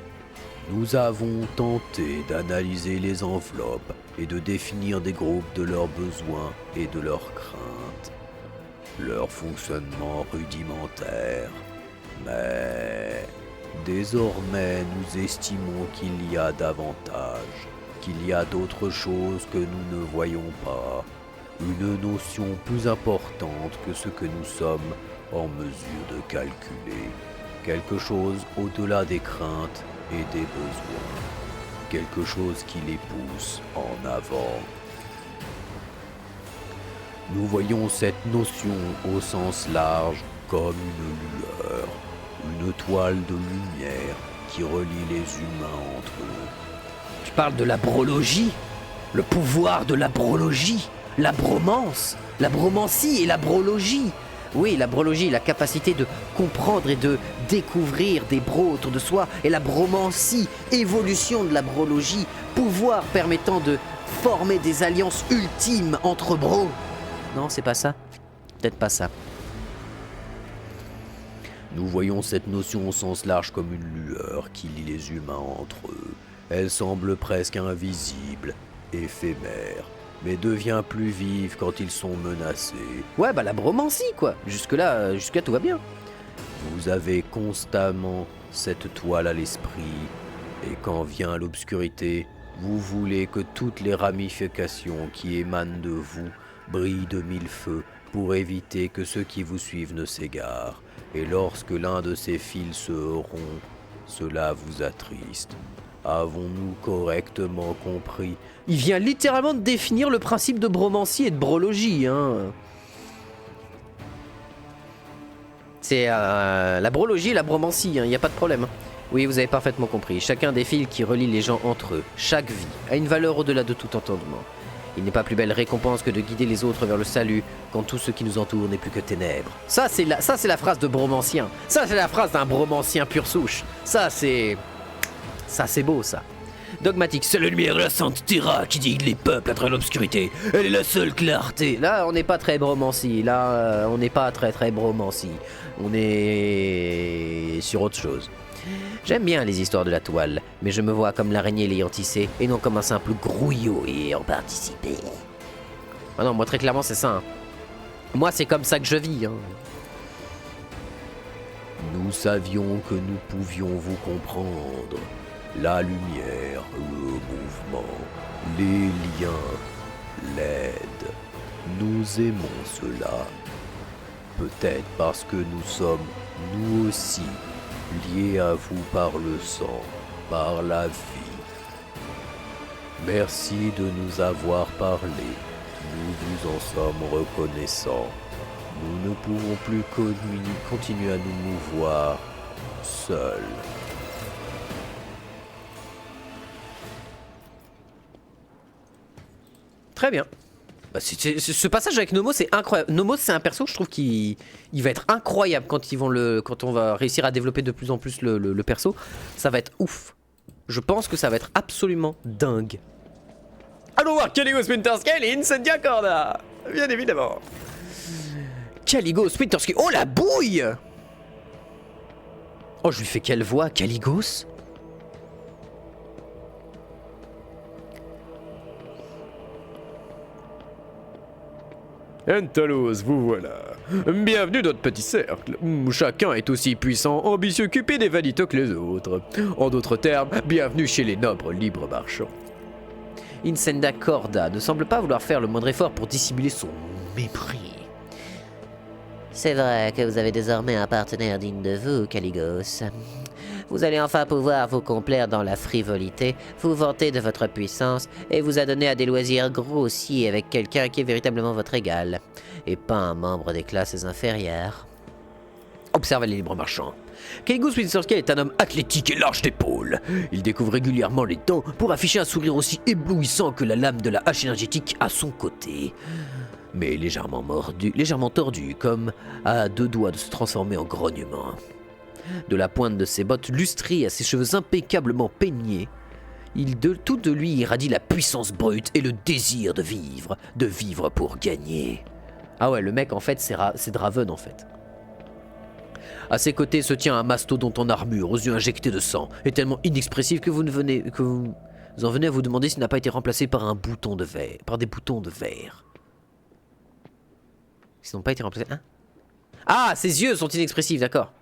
Nous avons tenté d'analyser les enveloppes et de définir des groupes de leurs besoins et de leurs craintes, leur fonctionnement rudimentaire. Mais désormais, nous estimons qu'il y a davantage, qu'il y a d'autres choses que nous ne voyons pas, une notion plus importante que ce que nous sommes en mesure de calculer, quelque chose au-delà des craintes et des besoins, quelque chose qui les pousse en avant. Nous voyons cette notion au sens large comme une lueur, une toile de lumière qui relie les humains entre eux. Tu parles de la brologie? Le pouvoir de la brologie? La bromance? La bromancie et la brologie? Oui, la brologie, la capacité de comprendre et de découvrir des bros autour de soi. Et la bromancie, évolution de la brologie, pouvoir permettant de former des alliances ultimes entre bros. Non, c'est pas ça? Peut-être pas ça. Nous voyons cette notion au sens large comme une lueur qui lie les humains entre eux. Elle semble presque invisible, éphémère, mais devient plus vive quand ils sont menacés. Ouais, bah la bromancie, quoi. Jusque-là, tout va bien. Vous avez constamment cette toile à l'esprit, et quand vient l'obscurité, vous voulez que toutes les ramifications qui émanent de vous brillent de mille feux pour éviter que ceux qui vous suivent ne s'égarent. Et lorsque l'un de ces fils se rompt, cela vous attriste. Avons-nous correctement compris? Il vient littéralement de définir le principe de bromancie et de brologie, hein. C'est la brologie et la bromancie, il n'y a pas de problème. Oui, vous avez parfaitement compris. Chacun des fils qui relient les gens entre eux, chaque vie, a une valeur au-delà de tout entendement. Il n'est pas plus belle récompense que de guider les autres vers le salut quand tout ce qui nous entoure n'est plus que ténèbres. Ça, c'est la phrase de bromancien. Ça, c'est la phrase d'un bromancien pure souche. Ça, c'est beau, ça. Dogmatique, c'est la lumière de la Sainte Terra qui guide les peuples à travers l'obscurité. Elle est la seule clarté. Là, on n'est pas très bromancie. Là, on n'est pas très bromancie. On est sur autre chose. J'aime bien les histoires de la toile, mais je me vois comme l'araignée l'ayant tissée et non comme un simple grouillot ayant participé. Ah non, moi très clairement c'est ça. Hein. Moi c'est comme ça que je vis. Hein. Nous savions que nous pouvions vous comprendre. La lumière, le mouvement, les liens, l'aide. Nous aimons cela. Peut-être parce que nous sommes, nous aussi, liés à vous par le sang, par la vie. Merci de nous avoir parlé. Nous vous en sommes reconnaissants. Nous ne pouvons plus continuer à nous mouvoir seuls. Très bien. Bah, ce passage avec Nomos c'est incroyable. Nomos c'est un perso que je trouve qu'il va être incroyable quand on va réussir à développer de plus en plus le perso. Ça va être ouf. Je pense que ça va être absolument dingue. Allons voir Caligos Winterscale et Incendia Corda. Bien évidemment. Caligos Winterscale. Oh la bouille. Oh je lui fais quelle voix Caligos? Entalos, vous voilà. Bienvenue dans notre petit cercle, où chacun est aussi puissant, ambitieux, cupide et vaniteux que les autres. En d'autres termes, bienvenue chez les nobles libres marchands. Incenda Corda ne semble pas vouloir faire le moindre effort pour dissimuler son mépris. C'est vrai que vous avez désormais un partenaire digne de vous, Caligos. Vous allez enfin pouvoir vous complaire dans la frivolité, vous vanter de votre puissance et vous adonner à des loisirs grossiers avec quelqu'un qui est véritablement votre égal, et pas un membre des classes inférieures. Observez les libres marchands. Caligos Winterscale est un homme athlétique et large d'épaules. Il découvre régulièrement les dents pour afficher un sourire aussi éblouissant que la lame de la hache énergétique à son côté. Mais légèrement tordu, comme à deux doigts de se transformer en grognement. De la pointe de ses bottes lustrées à ses cheveux impeccablement peignés, tout de lui irradie la puissance brute et le désir de vivre pour gagner. Ah ouais, le mec en fait c'est Draven en fait. À ses côtés se tient un mastodonte en armure, aux yeux injectés de sang, et tellement inexpressif que vous en venez à vous demander s'il n'a pas été remplacé par des boutons de verre. Ils n'ont pas été remplacés, hein? Ah, ses yeux sont inexpressifs, d'accord.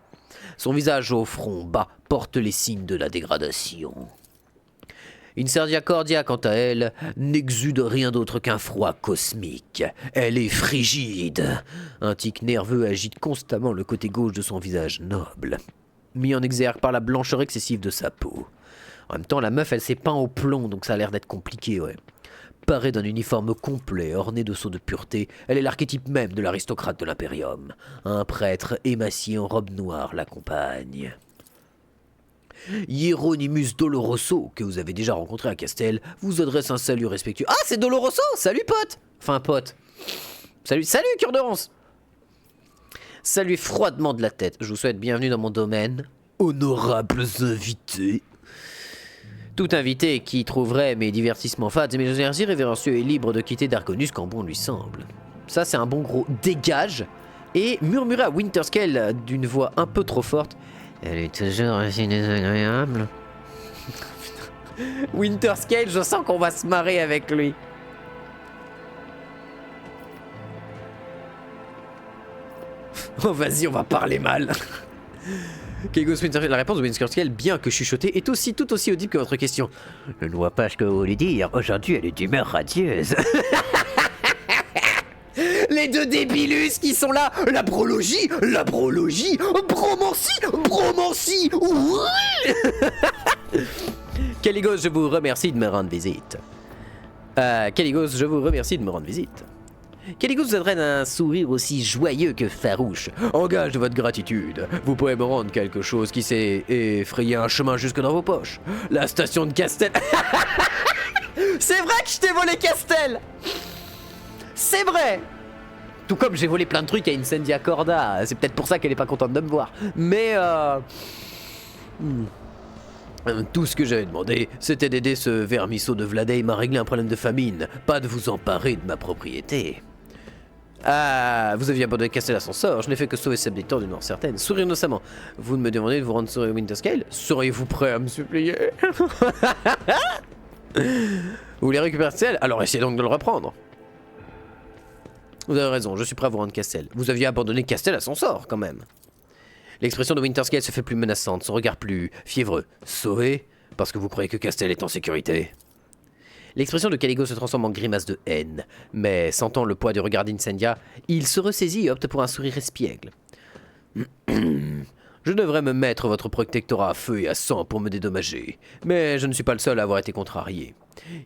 Son visage au front bas porte les signes de la dégradation. Incendia Corda, quant à elle, n'exude rien d'autre qu'un froid cosmique. Elle est frigide. Un tic nerveux agite constamment le côté gauche de son visage noble, mis en exergue par la blancheur excessive de sa peau. En même temps, la meuf, elle s'est peint au plomb, donc ça a l'air d'être compliqué, ouais. Parée d'un uniforme complet orné de sceaux de pureté, elle est l'archétype même de l'aristocrate de l'Imperium. Un prêtre émacié en robe noire l'accompagne. Hieronymus Doloroso, que vous avez déjà rencontré à Castel, vous adresse un salut respectueux. Ah, c'est Doloroso! Salut, pote! Enfin, pote. Salut, cœur de ronce! Salut froidement de la tête. Je vous souhaite bienvenue dans mon domaine. Honorables invités. Tout invité qui trouverait mes divertissements fades et mes airs irrévérencieux est libre de quitter Darkonus quand bon lui semble. Ça, c'est un bon gros dégage. Et murmurer à Winterscale d'une voix un peu trop forte. Elle est toujours aussi désagréable. Winterscale, je sens qu'on va se marrer avec lui. Oh vas-y, on va parler mal. Caligos Winterscale, la réponse de Winterscale, bien que chuchotée, est aussi tout aussi audible que votre question. Je ne vois pas ce que vous voulez dire. Aujourd'hui, elle est d'humeur radieuse. Les deux débilus qui sont là. La brologie, bromancie, oui. Caligos, je vous remercie de me rendre visite. Caligos vous adresse un sourire aussi joyeux que farouche. En gage de votre gratitude, vous pouvez me rendre quelque chose qui s'est effrayé un chemin jusque dans vos poches. La station de Castel. C'est vrai que je t'ai volé Castel. C'est vrai. Tout comme j'ai volé plein de trucs à Incendia Corda. C'est peut-être pour ça qu'elle est pas contente de me voir. Mais tout ce que j'avais demandé, c'était d'aider ce vermisseau de Vladeim à régler un problème de famine, pas de vous emparer de ma propriété. Ah, vous aviez abandonné Castel à son sort, je n'ai fait que sauver Seblector d'une mort certaine. Sourire innocemment. Vous me demandez de vous rendre sur Winterscale? Seriez-vous prêt à me supplier? Vous voulez récupérer Castel? Alors essayez donc de le reprendre. Vous avez raison, je suis prêt à vous rendre Castel. Vous aviez abandonné Castel à son sort, quand même. L'expression de Winterscale se fait plus menaçante, son regard plus fiévreux. Sauvé? Parce que vous croyez que Castel est en sécurité? L'expression de Caligos se transforme en grimace de haine, mais sentant le poids du regard d'Incendia, il se ressaisit et opte pour un sourire espiègle. Je devrais me mettre votre protectorat à feu et à sang pour me dédommager, mais je ne suis pas le seul à avoir été contrarié.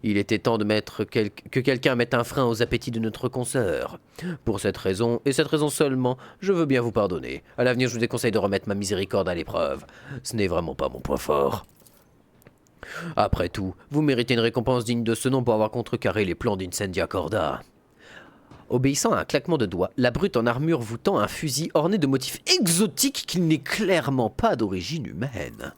Il était temps de que quelqu'un mette un frein aux appétits de notre consoeur. Pour cette raison, et cette raison seulement, je veux bien vous pardonner. À l'avenir, je vous déconseille de remettre ma miséricorde à l'épreuve. Ce n'est vraiment pas mon point fort. Après tout, vous méritez une récompense digne de ce nom pour avoir contrecarré les plans d'Incendia Corda. Obéissant à un claquement de doigts, la brute en armure vous tend un fusil orné de motifs exotiques qui n'est clairement pas d'origine humaine.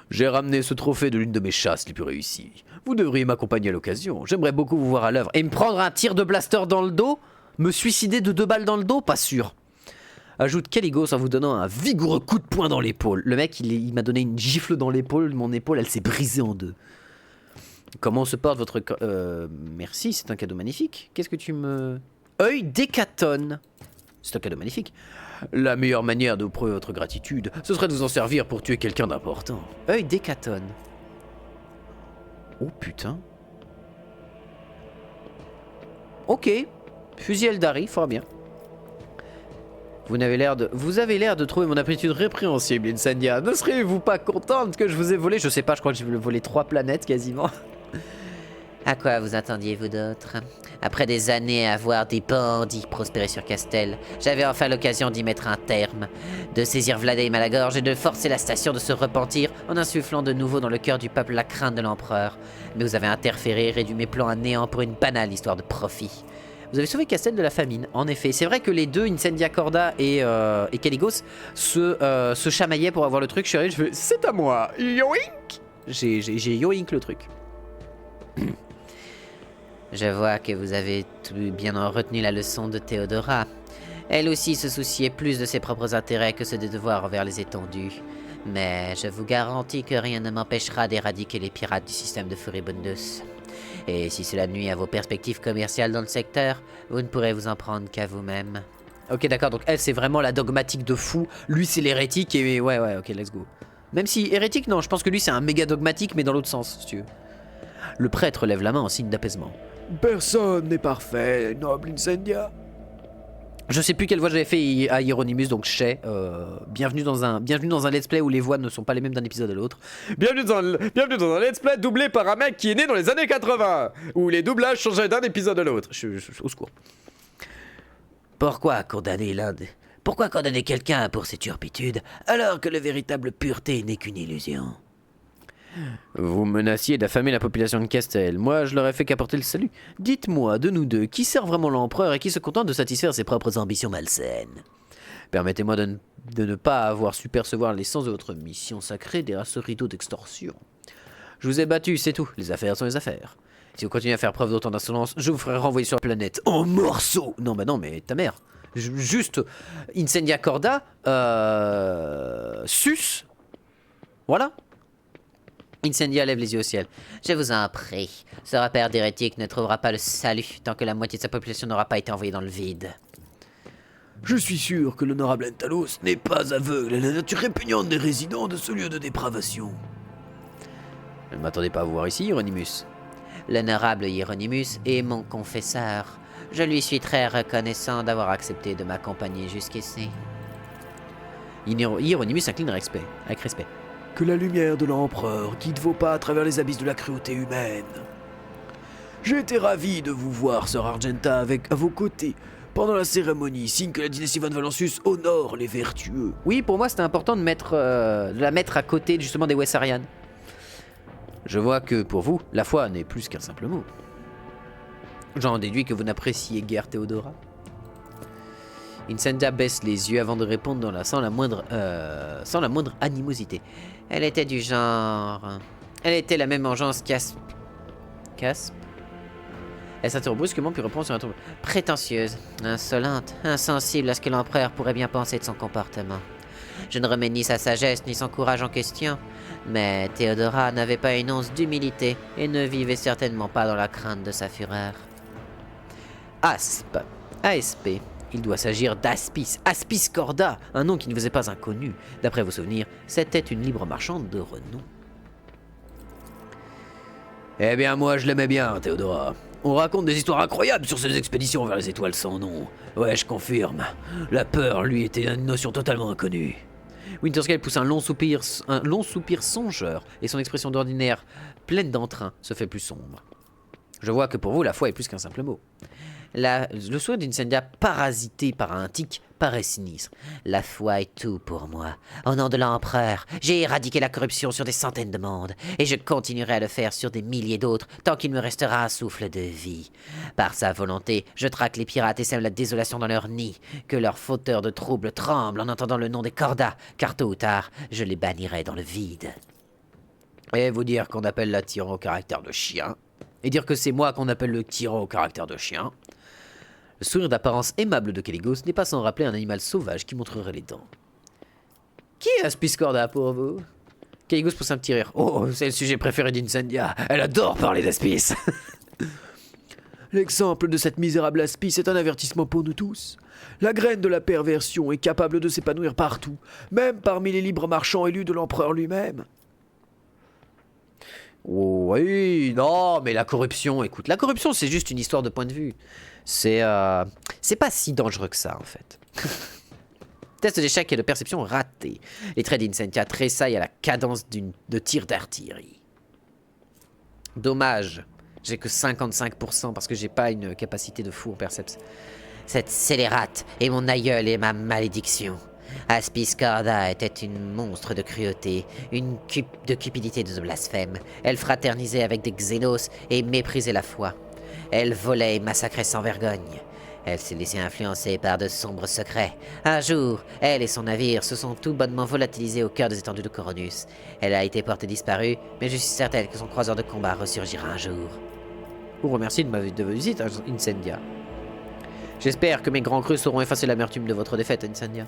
J'ai ramené ce trophée de l'une de mes chasses les plus réussies. Vous devriez m'accompagner à l'occasion. J'aimerais beaucoup vous voir à l'œuvre. Et me prendre un tir de blaster dans le dos? Me suicider de 2 balles dans le dos? Pas sûr. Ajoute Caligos en vous donnant un vigoureux coup de poing dans l'épaule. Le mec, il m'a donné une gifle dans l'épaule. Mon épaule, elle s'est brisée en 2. Comment se porte votre... merci, c'est un cadeau magnifique. Qu'est-ce que tu me... Œil d'hécatombe. C'est un cadeau magnifique. La meilleure manière de vous prouver votre gratitude, ce serait de vous en servir pour tuer quelqu'un d'important. Œil d'hécatombe. Oh putain. Ok. Fusil Eldari, fort bien. Vous avez l'air de trouver mon aptitude répréhensible, Incendia. Ne seriez-vous pas contente que je vous ai volé? Je sais pas, je crois que j'ai volé 3 planètes quasiment. À quoi vous attendiez-vous d'autre? Après des années à voir des bandits prospérer sur Castel, j'avais enfin l'occasion d'y mettre un terme, de saisir Vladeim à la gorge et de forcer la station de se repentir en insufflant de nouveau dans le cœur du peuple la crainte de l'empereur. Mais vous avez interféré et réduit mes plans à néant pour une banale histoire de profit. Vous avez sauvé Castel de la famine, en effet. C'est vrai que les deux, Incendia Corda et Caligos, se chamaillaient pour avoir le truc. Je suis arrivé, je fais, c'est à moi, yoink. J'ai yoink le truc. Je vois que vous avez tout bien retenu la leçon de Théodora. Elle aussi se souciait plus de ses propres intérêts que ceux des devoirs envers les étendus. Mais je vous garantis que rien ne m'empêchera d'éradiquer les pirates du système de Furibundus. Et si cela nuit à vos perspectives commerciales dans le secteur, vous ne pourrez vous en prendre qu'à vous-même. Ok, d'accord, donc elle c'est vraiment la dogmatique de fou, lui c'est l'hérétique et ouais, ok, let's go. Même si hérétique, non, je pense que lui c'est un méga dogmatique mais dans l'autre sens, si tu veux. Le prêtre lève la main en signe d'apaisement. Personne n'est parfait, noble Incendia. Je sais plus quelle voix j'avais fait à Hieronymus, donc Shay. Bienvenue dans un let's play où les voix ne sont pas les mêmes d'un épisode à l'autre. Bienvenue dans un let's play doublé par un mec qui est né dans les années 80, où les doublages changeaient d'un épisode à l'autre. Au secours. Pourquoi condamner quelqu'un pour ses turpitudes alors que la véritable pureté n'est qu'une illusion? Vous menaciez d'affamer la population de Castel. Moi, je leur ai fait qu'apporter le salut. Dites-moi, de nous deux, qui sert vraiment l'empereur et qui se contente de satisfaire ses propres ambitions malsaines? Permettez-moi de ne pas avoir su percevoir l'essence de votre mission sacrée derrière ce rideau d'extorsion. Je vous ai battu, c'est tout. Les affaires sont les affaires. Si vous continuez à faire preuve d'autant d'insolence, je vous ferai renvoyer sur la planète en morceaux. Non, bah non, mais ta mère. Juste Incendia Corda, sus. Voilà. Incendia lève les yeux au ciel. Je vous en prie, ce repère d'hérétique ne trouvera pas le salut tant que la moitié de sa population n'aura pas été envoyée dans le vide. Je suis sûr que l'honorable Entalos n'est pas aveugle à la nature répugnante des résidents de ce lieu de dépravation. Je ne m'attendais pas à vous voir ici, Hieronymus. L'honorable Hieronymus est mon confesseur. Je lui suis très reconnaissant d'avoir accepté de m'accompagner jusqu'ici. Hieronymus incline avec respect. Que la lumière de l'empereur guide vos pas à travers les abysses de la cruauté humaine. J'ai été ravi de vous voir, Sœur Argenta, à vos côtés, pendant la cérémonie, signe que la dynastie Van Valensus honore les vertueux. Oui, pour moi, c'était important de la mettre à côté justement des Wessarian. Je vois que pour vous, la foi n'est plus qu'un simple mot. J'en déduis que vous n'appréciez guère Théodora. Incendia baisse les yeux avant de répondre sans la moindre animosité. Elle était du genre... Elle était la même vengeance qu'Asp. Elle s'interrompt brusquement puis reprend sur un ton. Prétentieuse, insolente, insensible à ce que l'empereur pourrait bien penser de son comportement. Je ne remets ni sa sagesse ni son courage en question, mais Théodora n'avait pas une once d'humilité et ne vivait certainement pas dans la crainte de sa fureur. ASP. Il doit s'agir d'Aspis, Aspis Corda, un nom qui ne vous est pas inconnu. D'après vos souvenirs, c'était une libre marchande de renom. Eh bien, moi, je l'aimais bien, Théodora. On raconte des histoires incroyables sur ses expéditions vers les étoiles sans nom. Ouais, je confirme. La peur, lui, était une notion totalement inconnue. Winterscale pousse un long soupir songeur, et son expression d'ordinaire, pleine d'entrain, se fait plus sombre. Je vois que pour vous, la foi est plus qu'un simple mot. Le sourire d'Incendia, parasité par un tic, paraît sinistre. La foi est tout pour moi. Au nom de l'empereur, j'ai éradiqué la corruption sur des centaines de mondes, et je continuerai à le faire sur des milliers d'autres, tant qu'il me restera un souffle de vie. Par sa volonté, je traque les pirates et sème la désolation dans leur nid, que leurs fauteurs de troubles tremblent en entendant le nom des Corda, car tôt ou tard, je les bannirai dans le vide. Et vous dire qu'on appelle la tyran au caractère de chien, et dire que c'est moi qu'on appelle le tyran au caractère de chien. Le sourire d'apparence aimable de Caligos n'est pas sans rappeler un animal sauvage qui montrerait les dents. Qui est Aspis Corda pour vous? Caligos pousse un petit rire. Oh, c'est le sujet préféré d'Incendia. Elle adore parler d'Aspis. L'exemple de cette misérable Aspis est un avertissement pour nous tous. La graine de la perversion est capable de s'épanouir partout, même parmi les libres marchands élus de l'empereur lui-même. Oui, non, mais la corruption, écoute, la corruption c'est juste une histoire de point de vue. C'est pas si dangereux que ça en fait. Test d'échec et de perception raté. Les traits d'Incendia tressaillent à la cadence de tir d'artillerie. Dommage, j'ai que 55% parce que j'ai pas une capacité de fou en perception. Cette scélérate est mon aïeul et ma malédiction. Aspis Corda était une monstre de cruauté, de cupidité de blasphème. Elle fraternisait avec des xénos et méprisait la foi. Elle volait et massacrait sans vergogne. Elle s'est laissée influencer par de sombres secrets. Un jour, elle et son navire se sont tout bonnement volatilisés au cœur des étendues de Coronus. Elle a été portée disparue, mais je suis certaine que son croiseur de combat ressurgira un jour. Vous remercie de votre visite, Incendia. J'espère que mes grands crus sauront effacer l'amertume de votre défaite, Incendia.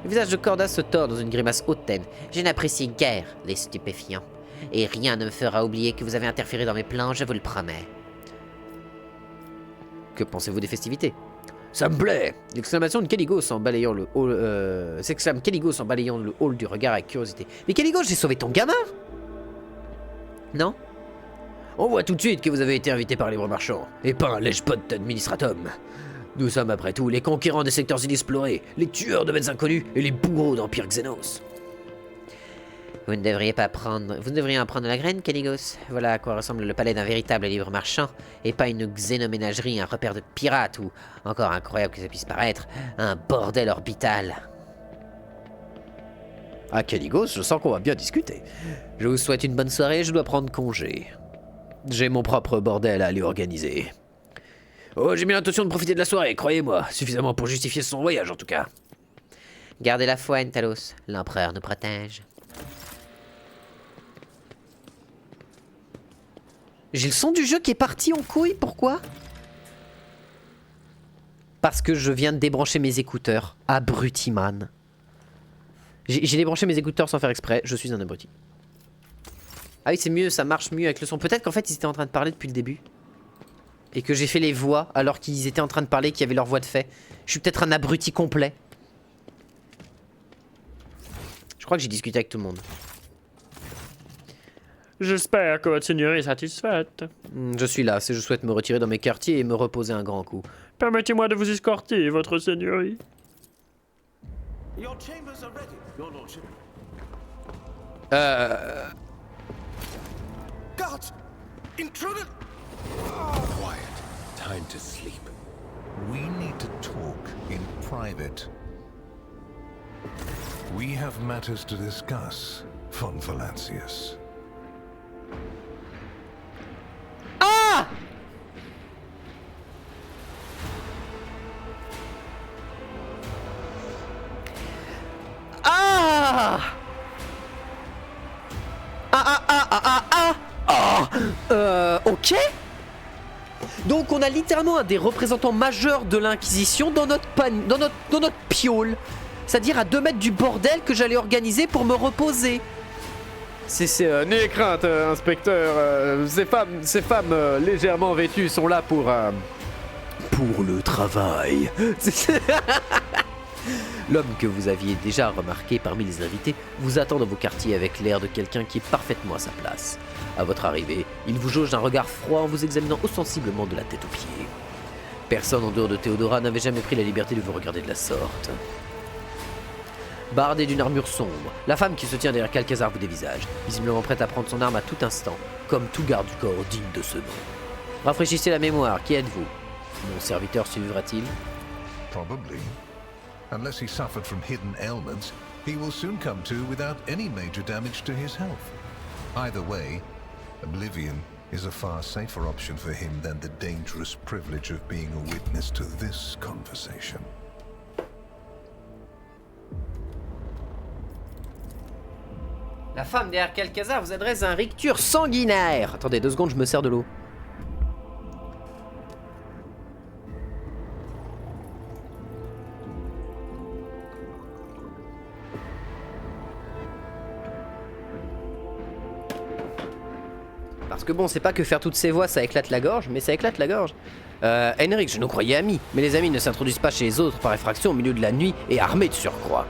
Le visage de Corda se tord dans une grimace hautaine. Je n'apprécie guère les stupéfiants. Et rien ne me fera oublier que vous avez interféré dans mes plans, je vous le promets. Que pensez-vous des festivités? Ça me plaît! L'exclamation de Caligos en balayant le hall... s'exclame Caligos en balayant le hall du regard avec curiosité. Mais Caligos, j'ai sauvé ton gamin! Non? On voit tout de suite que vous avez été invité par les libre marchands, et pas un lèche-pote d'administratum. Nous sommes après tout les conquérants des secteurs inexplorés, les tueurs de bêtes inconnues et les bourreaux d'Empire Xenos. Vous ne devriez en prendre la graine, Caligos. Voilà à quoi ressemble le palais d'un véritable libre marchand, et pas une xénoménagerie, un repère de pirates, ou, encore incroyable que ça puisse paraître, un bordel orbital. Ah, Caligos, je sens qu'on va bien discuter. Je vous souhaite une bonne soirée, je dois prendre congé. J'ai mon propre bordel à aller organiser. Oh, j'ai mis l'intention de profiter de la soirée, croyez-moi. Suffisamment pour justifier son voyage, en tout cas. Gardez la foi, Entalos. L'empereur nous protège. J'ai le son du jeu qui est parti en couille, pourquoi? Parce que je viens de débrancher mes écouteurs. Abruti-man. J'ai débranché mes écouteurs sans faire exprès, je suis un abruti. Ah oui, c'est mieux, ça marche mieux avec le son. Peut-être qu'en fait ils étaient en train de parler depuis le début. Et que j'ai fait les voix alors qu'ils étaient en train de parler, qu'il y avait leur voix de fait. Je suis peut-être un abruti complet. Je crois que j'ai discuté avec tout le monde. J'espère que votre seigneurie est satisfaite. Je suis là, je souhaite me retirer dans mes quartiers et me reposer un grand coup. Permettez-moi de vous escorter, votre seigneurie. Guards! Intruder! Quiet. Time to sleep. We need to talk in private. We have matters to discuss, von Valancius. Ah! Ah! Ok. Donc on a littéralement un des représentants majeurs de l'Inquisition dans notre piole. C'est-à-dire à 2 mètres du bordel que j'allais organiser pour me reposer. N'ayez crainte, inspecteur. Ces femmes légèrement vêtues sont là pour le travail. L'homme que vous aviez déjà remarqué parmi les invités vous attend dans vos quartiers avec l'air de quelqu'un qui est parfaitement à sa place. À votre arrivée, il vous jauge d'un regard froid en vous examinant ostensiblement de la tête aux pieds. Personne en dehors de Théodora n'avait jamais pris la liberté de vous regarder de la sorte. Bardée d'une armure sombre, la femme qui se tient derrière Calcazar vous dévisage, visiblement prête à prendre son arme à tout instant, comme tout garde du corps digne de ce nom. Rafraîchissez la mémoire, qui êtes-vous? Mon serviteur survivra-t-il? Probably. Unless he suffered from hidden ailments, he will soon come to without any major damage to his health. Either way, oblivion is a far safer option for him than the dangerous privilege of being a witness to this conversation. La femme derrière Calcazar vous adresse un rictus sanguinaire. Attendez 2 secondes, je me sers de l'eau. Parce que bon, c'est pas que faire toutes ces voix ça éclate la gorge, mais ça éclate la gorge. Henrik, je nous croyais amis, mais les amis ne s'introduisent pas chez les autres par effraction au milieu de la nuit et armés de surcroît.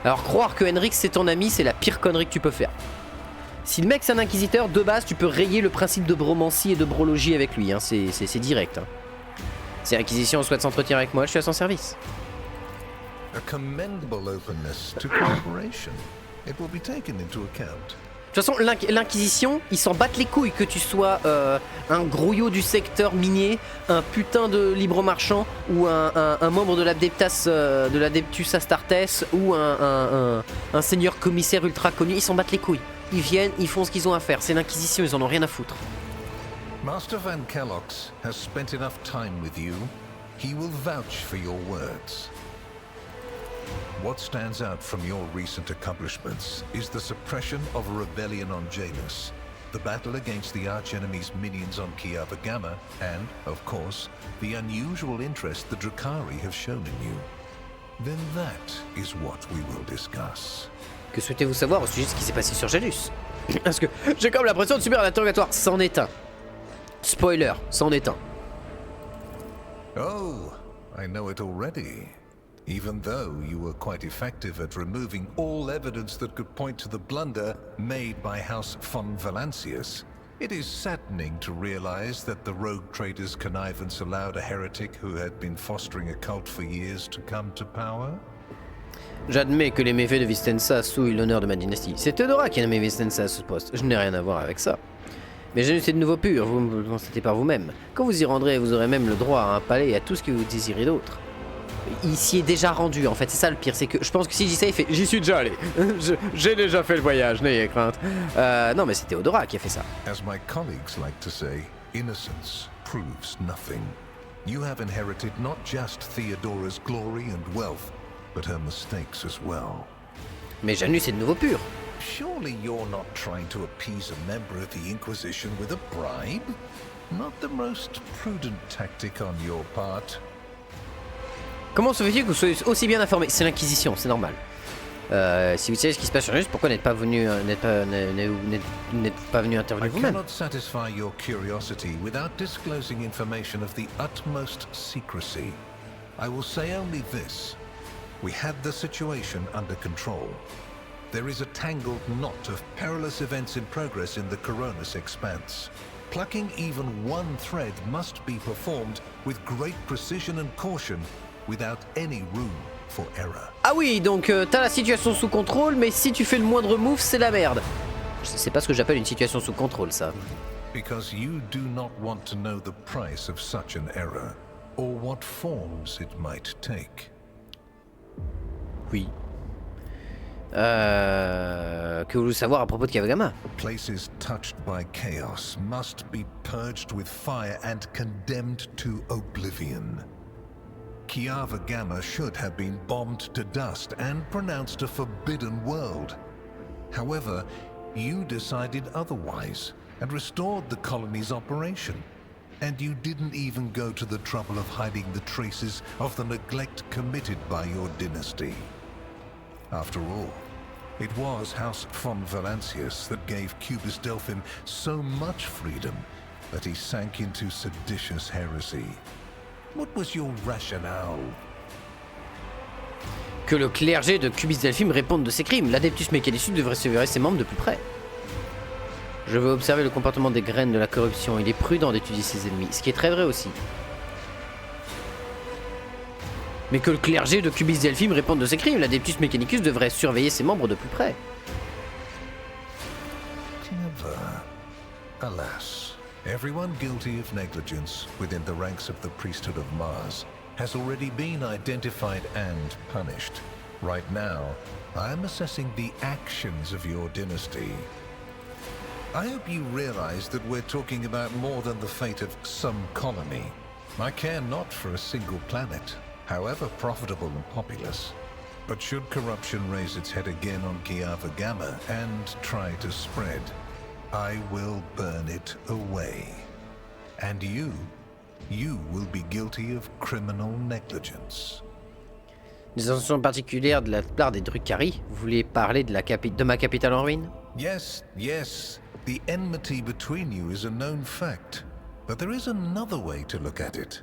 Alors croire que Henrik c'est ton ami, c'est la pire connerie que tu peux faire. Si le mec c'est un inquisiteur, de base tu peux rayer le principe de bromancie et de brologie avec lui, hein. C'est direct. Hein. Si l'Inquisition souhaite s'entretenir avec moi, je suis à son service. A commendable openness to cooperation. It will be taken into account. De toute façon, l'Inquisition, ils s'en battent les couilles que tu sois un grouillot du secteur minier, un putain de libre marchand, ou un membre de l'Adeptus Astartes, ou un seigneur commissaire ultra connu. Ils s'en battent les couilles. Ils viennent, ils font ce qu'ils ont à faire. C'est l'Inquisition, ils en ont rien à foutre. Master Van Kellox has spent enough time with you. He will vouch for your words. What stands out from your recent accomplishments is the suppression of a rebellion on Janus, the battle against the archenemy's minions on Kiava Gamma, and, of course, the unusual interest the Drakari have shown in you. Then that is what we will discuss. Que souhaitez-vous savoir au sujet de ce qui s'est passé sur Janus? Parce que j'ai comme l'impression de subir un interrogatoire. C'en est un. Spoiler, c'en est un. Oh, I know it already. Even though you were quite effective at removing all evidence that could point to the blunder made by House von Valancius, It is saddening to realize that the rogue trader's connivance allowed a heretic who had been fostering a cult for years to come to power. J'admets que les méfaits de Vistensa souillent l'honneur de ma dynastie. C'est Théodora qui a nommé Vistensa à ce poste. Je n'ai rien à voir avec ça. Mais Janus est de nouveau pur, vous me le constatez par vous-même. Quand vous y rendrez, vous aurez même le droit à un palais et à tout ce que vous désirez d'autre. Il s'y est déjà rendu en fait, c'est ça le pire, c'est que je pense que si j'y sais, il fait... J'y suis déjà allé. J'ai déjà fait le voyage, n'ayez crainte. Non mais c'est Théodora qui a fait ça. As my colleagues like to say, innocence proves nothing. You have inherited not just Theodora's glory and wealth, but her mistakes as well. Mais Janus est de nouveau pur. Surely you're not trying to appease a member of the Inquisition with a bribe? Not the most prudent tactic on your part. Comment se fait-il que vous soyez aussi bien informé? C'est l'Inquisition, c'est normal. Si vous savez ce qui se passe sur Janus, pourquoi n'êtes pas venu intervenir I vous-même? cannot satisfy your curiosity without disclosing information of the utmost secrecy. I will say only this. We had the situation under control. There is a tangled knot of perilous events in progress in the Coronis expanse. Plucking even one thread must be performed with great precision and caution, without any room for error. Ah oui, donc t'as la situation sous contrôle, mais si tu fais le moindre move, c'est la merde. C'est pas ce que j'appelle une situation sous contrôle, ça. Because you do not want to know the price of such an error, or what forms it might take. Oui. Que voulez-vous savoir à propos de Kavagama? Places touched by chaos must be purged with fire and condemned to oblivion. Kiava Gamma should have been bombed to dust and pronounced a forbidden world. However, you decided otherwise and restored the colony's operation. And you didn't even go to the trouble of hiding the traces of the neglect committed by your dynasty. After all, it was House von Valancius that gave Cubus Delphim so much freedom that he sank into seditious heresy. What was your rationale? Que le clergé de Cubis Delphim réponde de ses crimes. L'Adeptus Mechanicus devrait surveiller ses membres de plus près. Je veux observer le comportement des graines de la corruption. Il est prudent d'étudier ses ennemis, ce qui est très vrai aussi. Mais que le clergé de Cubis Delphim réponde de ses crimes. L'Adeptus Mechanicus devrait surveiller ses membres de plus près. Clever. Alas, everyone guilty of negligence within the ranks of the priesthood of Mars has already been identified and punished. Right now, I am assessing the actions of your dynasty. I hope you realize that we're talking about more than the fate of some colony. I care not for a single planet, however profitable and populous. But should corruption raise its head again on Kiava Gamma and try to spread, I will burn it away. And you will be guilty of criminal negligence. Des intentions particulières de la part des Drukhari. Vous voulez parler de ma capitale en ruine? Yes, yes. The enmity between you is a known fact. But there is another way to look at it.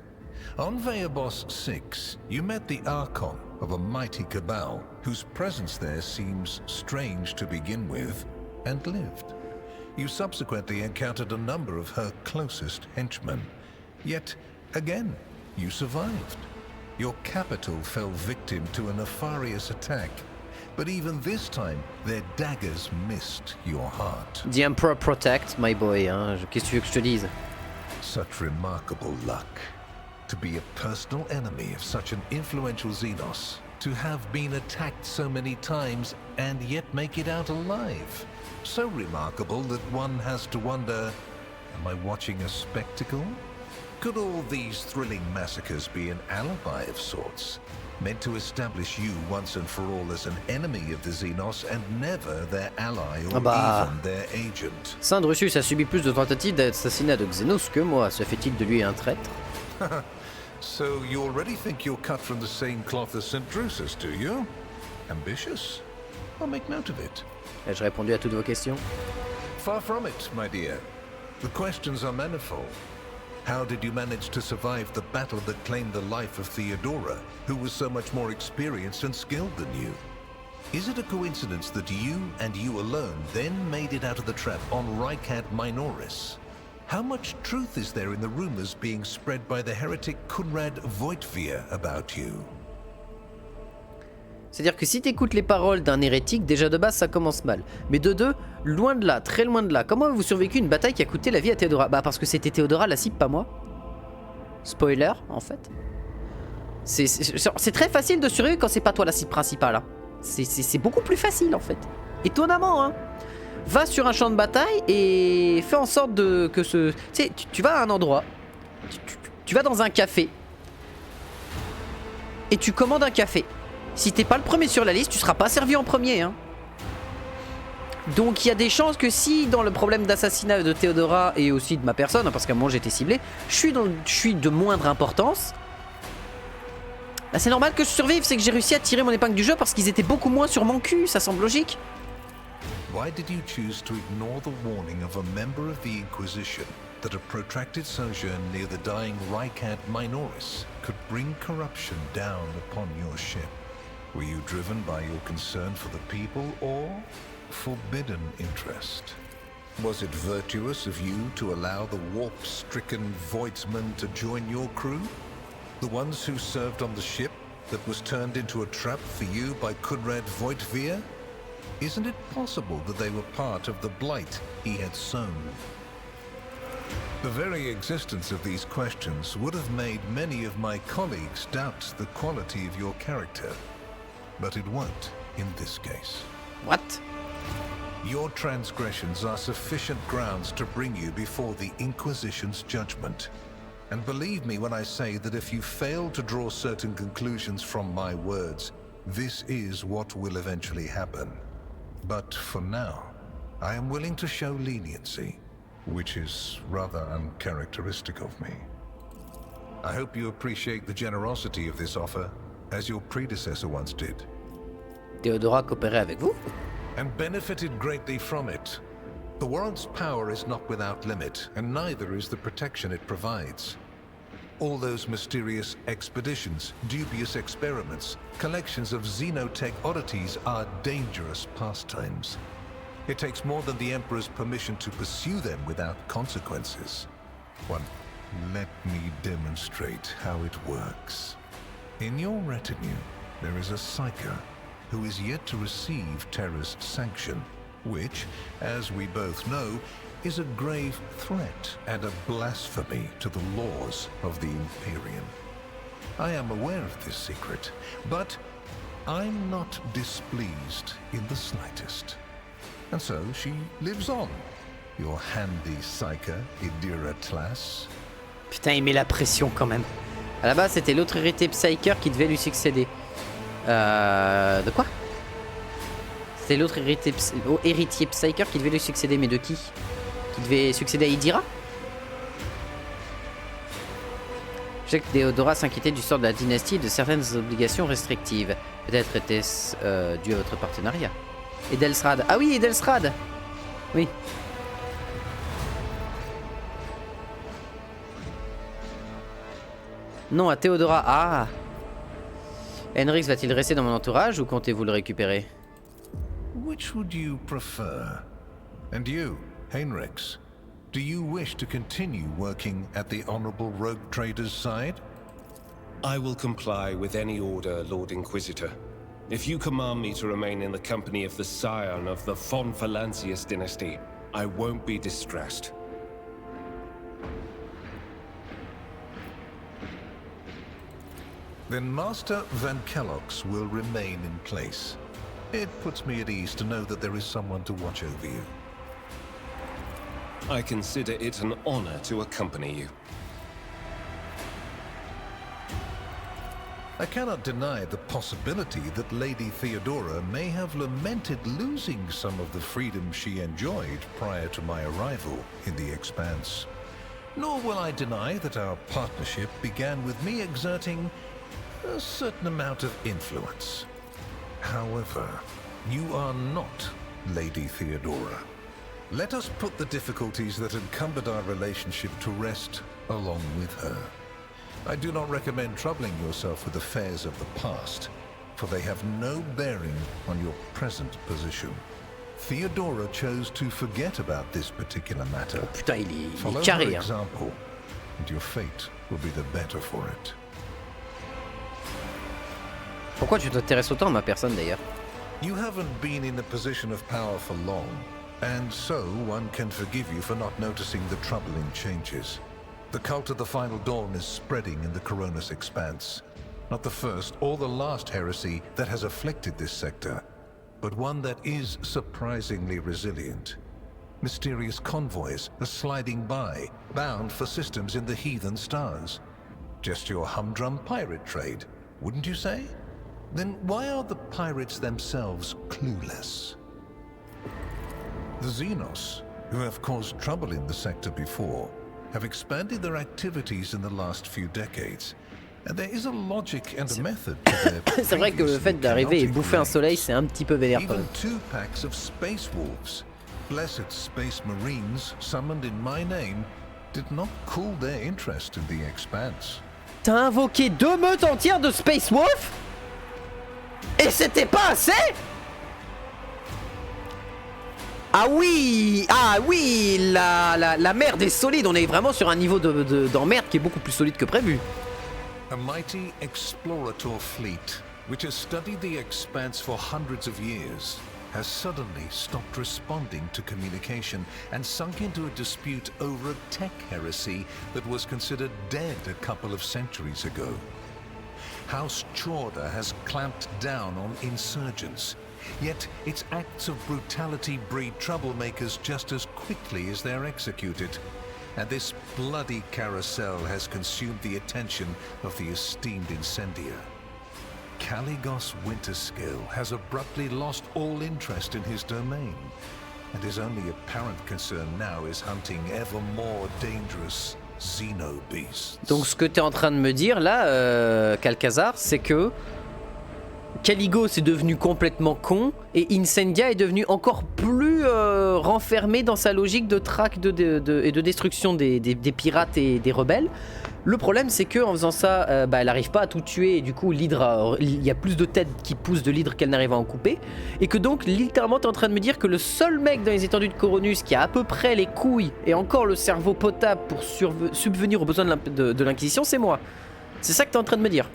On Veabos 6, you met the Archon of a mighty cabal, whose presence there seems strange to begin with, and lived. You subsequently encountered a number of her closest henchmen. Yet, again, you survived. Your capital fell victim to a nefarious attack. But even this time, their daggers missed your heart. The Emperor Protect, my boy, hein. Qu'est-ce que tu veux que je te dise? Such remarkable luck. To be a personal enemy of such an influential Xenos. To have been attacked so many times and yet make it out alive. So remarkable that one has to wonder, am I watching a spectacle? Could all these thrilling massacres be an alibi of sorts? Meant to establish you once and for all as an enemy of the Xenos and never their ally or even their agent. Saint Drusus a subi plus de tentatives d'assassinat de Xenos que moi. Se fait-il de lui un traître? So you already think you're cut from the same cloth as St. Drusus, do you? Ambitious? I'll make note of it. Ai-je répondu à toutes vos questions? Far from it, my dear. The questions are manifold. How did you manage to survive the battle that claimed the life of Theodora, who was so much more experienced and skilled than you? Is it a coincidence that you and you alone then made it out of the trap on Rykad Minoris? How much truth is there in the rumors being spread by the heretic Kunrad Voitvir about you? C'est-à-dire que si t'écoutes les paroles d'un hérétique, déjà de base ça commence mal. Mais de deux, loin de là, très loin de là, comment avez-vous survécu une bataille qui a coûté la vie à Théodora? Bah parce que c'était Théodora la cible, pas moi. Spoiler, en fait. C'est très facile de survivre quand c'est pas toi la cible principale. Hein. C'est beaucoup plus facile en fait. Étonnamment, hein. Va sur un champ de bataille et fais en sorte que ce... Tu sais, tu vas à un endroit, tu vas dans un café et tu commandes un café. Si t'es pas le premier sur la liste, tu seras pas servi en premier, hein. Donc il y a des chances que si dans le problème d'assassinat de Théodora et aussi de ma personne, hein, parce qu'à un moment j'étais ciblé, je suis de moindre importance. Bah, c'est normal que je survive, c'est que j'ai réussi à tirer mon épingle du jeu parce qu'ils étaient beaucoup moins sur mon cul, ça semble logique. Why did you choose to ignore the warning of a member of the Inquisition that a protracted sojourn near the dying Rykad Minoris could bring corruption down upon your ship? Were you driven by your concern for the people or forbidden interest? Was it virtuous of you to allow the warp-stricken Voidsmen to join your crew? The ones who served on the ship that was turned into a trap for you by Kunrad Voitvir? Isn't it possible that they were part of the blight he had sown? The very existence of these questions would have made many of my colleagues doubt the quality of your character. But it won't in this case. What? Your transgressions are sufficient grounds to bring you before the Inquisition's judgment. And believe me when I say that if you fail to draw certain conclusions from my words, this is what will eventually happen. But for now, I am willing to show leniency, which is rather uncharacteristic of me. I hope you appreciate the generosity of this offer, as your predecessor once did. Théodora coopérait avec vous? And benefited greatly from it. The warrant's power is not without limit, and neither is the protection it provides. All those mysterious expeditions, dubious experiments, collections of xenotech oddities are dangerous pastimes. It takes more than the Emperor's permission to pursue them without consequences. Let me demonstrate how it works. In your retinue, there is a Psyker who is yet to receive Terra's sanction, which, as we both know, is a grave threat and a blasphemy to the laws of the Imperium. I am aware of this secret, but I'm not displeased in the slightest. And so she lives on, your handy Psyker, Idira Tlas. Putain, il met la pression quand même. À la base, c'était l'autre héritier Psyker qui devait lui succéder. De quoi? C'était l'autre héritier Psyker qui devait lui succéder, mais de qui? Qui devait succéder à Idira? Je sais que Théodora s'inquiétait du sort de la dynastie et de certaines obligations restrictives. Peut-être était-ce dû à votre partenariat. Edelstrad. Ah oui, Edelstrad. Oui. Non, à Théodora. Ah. Henrix va-t-il rester dans mon entourage ou comptez-vous le récupérer? Which would you prefer? And you, Heinrix, do you wish to continue working at the Honorable Rogue Trader's side? I will comply with any order, Lord Inquisitor. If you command me to remain in the company of the scion of the Von Valancius dynasty, I won't be distressed. Then Master Van Kellox will remain in place. It puts me at ease to know that there is someone to watch over you. I consider it an honor to accompany you. I cannot deny the possibility that Lady Theodora may have lamented losing some of the freedom she enjoyed prior to my arrival in the Expanse. Nor will I deny that our partnership began with me exerting a certain amount of influence. However, you are not Lady Theodora. Let us put the difficulties that encumbered our relationship to rest along with her. I do not recommend troubling yourself with affairs of the past. for they have no bearing on your present position. Theodora chose to forget about this particular matter. Oh putain, il est Follow carré. her Hein. example, and your fate will be the better for it. Pourquoi tu t'intéresses autant à ma personne d'ailleurs? You haven't been in a position of power for long, and so one can forgive you for not noticing the troubling changes. The cult of the Final Dawn is spreading in the Coronis Expanse. Not the first or the last heresy that has afflicted this sector, but one that is surprisingly resilient. Mysterious convoys are sliding by, bound for systems in the heathen stars. Just your humdrum pirate trade, wouldn't you say? Then why are the pirates themselves clueless? The Xenos, who have caused trouble in the sector before, have expanded their activities in the last few decades. And there is a logic and a method to their C'est vrai que le fait d'arriver et bouffer un soleil, c'est un petit peu vénère quand Even même. 2 packs of space wolves, blessed space marines summoned in my name, did not cool their interest in the expanse. T'as invoqué 2 meutes entières de Space Wolf? Et c'était pas assez? Ah oui, la merde est solide, on est vraiment sur un niveau d'emmerde qui est beaucoup plus solide que prévu. A mighty explorator fleet, which has studied the expanse for hundreds of years, has suddenly stopped responding to communication and sunk into a dispute over a tech heresy that was considered dead a couple of centuries ago. House Chorda has clamped down on insurgents, yet its acts of brutality breed troublemakers just as quickly as they're executed. And this bloody carousel has consumed the attention of the esteemed Incendiar. Caligos Winterscale has abruptly lost all interest in his domain, and his only apparent concern now is hunting ever more dangerous Xenobeasts. Donc ce que t'es en train de me dire là, Calcazar, c'est que Caligos est devenu complètement con et Incendia est devenu encore plus renfermé dans sa logique de traque et de destruction des pirates et des rebelles. Le problème c'est que en faisant ça, elle n'arrive pas à tout tuer et du coup l'hydre, il y a plus de têtes qui poussent de l'hydre qu'elle n'arrive à en couper. Et que donc littéralement t'es en train de me dire que le seul mec dans les étendues de Coronus qui a à peu près les couilles et encore le cerveau potable pour subvenir aux besoins de l'Inquisition, c'est moi. C'est ça que t'es en train de me dire.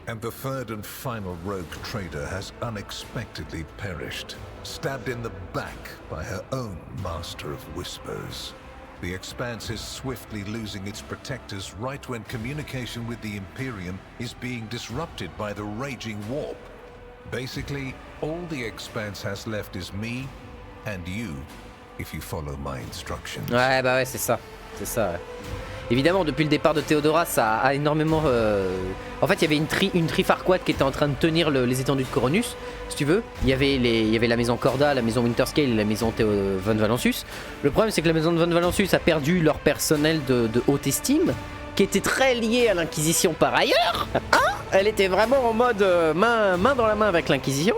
And the third and final rogue trader has unexpectedly perished, stabbed in the back by her own master of whispers. The Expanse is swiftly losing its protectors right when communication with the Imperium is being disrupted by the raging warp. Basically, all the Expanse has left is me and you, if you follow my instructions. Ouais, bah ouais, c'est ça. C'est ça, ouais. Évidemment, depuis le départ de Théodora, ça a énormément... En fait, il y avait une Trifarquad qui était en train de tenir les étendues de Coronus, si tu veux. Il y avait la maison Corda, la maison Winterscale et la maison Von Valancius. Le problème, c'est que la maison de Von Valancius a perdu leur personnel de haute estime, qui était très lié à l'Inquisition par ailleurs. Hein, elle était vraiment en mode main dans la main avec l'Inquisition.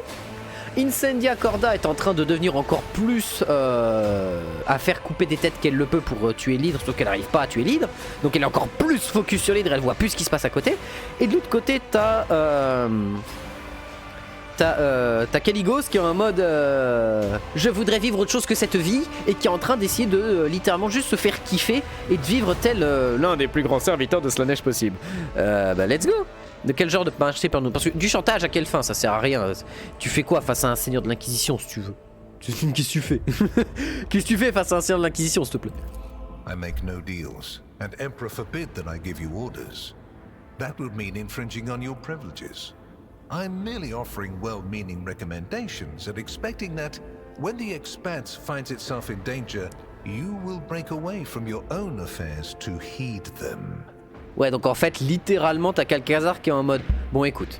Incendia Corda est en train de devenir encore plus à faire couper des têtes qu'elle le peut pour tuer l'hydre, sauf qu'elle n'arrive pas à tuer l'hydre. Donc elle est encore plus focus sur l'hydre, elle voit plus ce qui se passe à côté. Et de l'autre côté, t'as Caligos qui est en mode je voudrais vivre autre chose que cette vie, et qui est en train d'essayer de littéralement juste se faire kiffer et de vivre tel l'un des plus grands serviteurs de Slaanesh possible. Bah let's go. De quel genre de... Bah, je sais pas, parce que du chantage à quelle fin? Ça sert à rien. Tu fais quoi face à un seigneur de l'Inquisition si tu veux? Qu'est-ce que tu fais? Qu'est-ce que tu fais face à un seigneur de l'Inquisition, s'il te plaît? I make no deals, and Emperor forbid that I give you orders. That would mean infringing on your privileges. I'm merely offering well-meaning recommendations and expecting that when the Expanse finds itself in danger, you will break away from your own affairs to heed them. Ouais, donc en fait, littéralement, t'as Calcazar qui est en mode bon, écoute,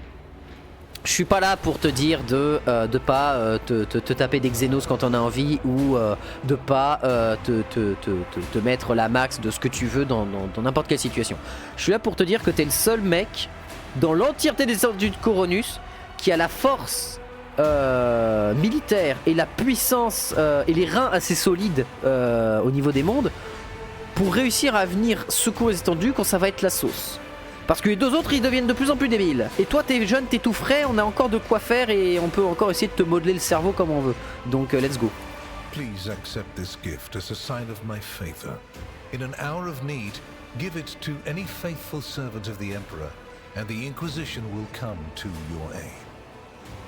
je suis pas là pour te dire de pas te taper des Xenos quand on a envie, ou de pas te mettre la max de ce que tu veux dans n'importe quelle situation. Je suis là pour te dire que t'es le seul mec dans l'entièreté des étendues de Coronus qui a la force militaire et la puissance et les reins assez solides au niveau des mondes pour réussir à venir secouer les étendues quand ça va être la sauce. Parce que les deux autres ils deviennent de plus en plus débiles. Et toi t'es jeune, t'es tout frais, on a encore de quoi faire et on peut encore essayer de te modeler le cerveau comme on veut. Donc let's go. Please accept this gift as a sign of my favor. In an hour of need, give it to any faithful servant of the Emperor, and the Inquisition will come to your aid.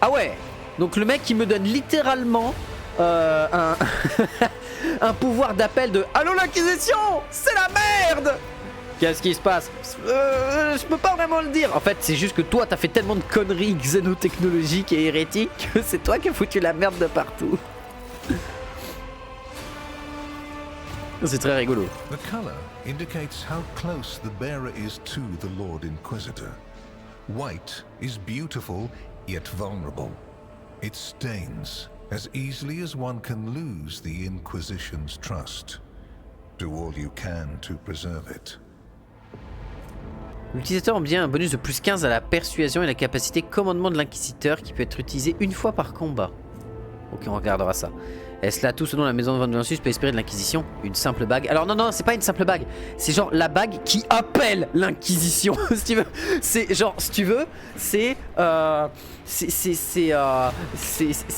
Ah ouais. Donc le mec il me donne littéralement un un pouvoir d'appel de Allô l'Inquisition, c'est la merde. Qu'est-ce qui se passe? Je peux pas vraiment le dire. En fait, c'est juste que toi, t'as fait tellement de conneries xénotechnologiques et hérétiques que c'est toi qui as foutu la merde de partout. C'est très rigolo. The color indicates how close the bearer is to the Lord Inquisitor. White is beautiful, yet vulnerable. It stains as easily as one can lose the Inquisition's trust. Do all you can to preserve it. L'utilisateur obtient un bonus de plus 15 à la persuasion et la capacité commandement de l'inquisiteur qui peut être utilisé une fois par combat. Ok, on regardera ça. Est-ce là tout ce dont la maison de Vengeance peut espérer de l'inquisition? Une simple bague? Alors non, c'est pas une simple bague. C'est genre la bague qui appelle l'inquisition, si tu veux. C'est genre, si tu veux, c'est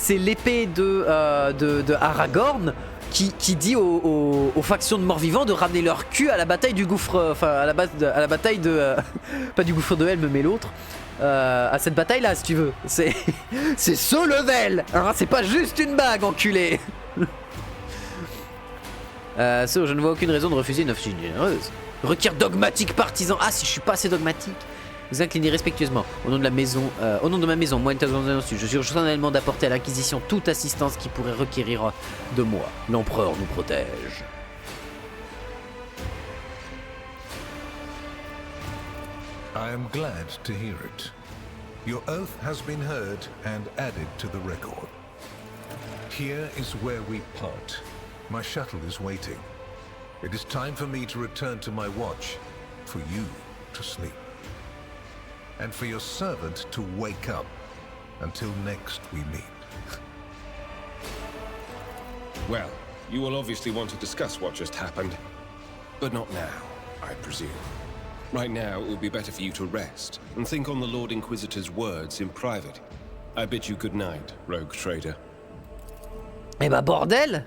l'épée de Aragorn qui dit aux factions de morts-vivants de ramener leur cul à la bataille du gouffre, enfin à la bataille de pas du gouffre de Helm mais l'autre. À cette bataille là si tu veux. C'est ce level hein, c'est pas juste une bague enculé. Je ne vois aucune raison de refuser une offre généreuse. Requiert dogmatique partisan. Ah si je suis pas assez dogmatique. Vous inclinez respectueusement au nom de la maison, au nom de ma maison, moi je jure solennellement d'apporter à l'inquisition toute assistance qui pourrait requérir de moi. L'empereur nous protège. I am glad to hear it. Your oath has been heard and added to the record. Here is where we part. My shuttle is waiting. It is time for me to return to my watch, for you to sleep, and for your servant to wake up. Until next we meet. Well, you will obviously want to discuss what just happened. But not now, I presume. Right now, it would be better for you to rest and think on the Lord Inquisitor's words in private. I bid you good night, rogue trader. Eh bah bordel.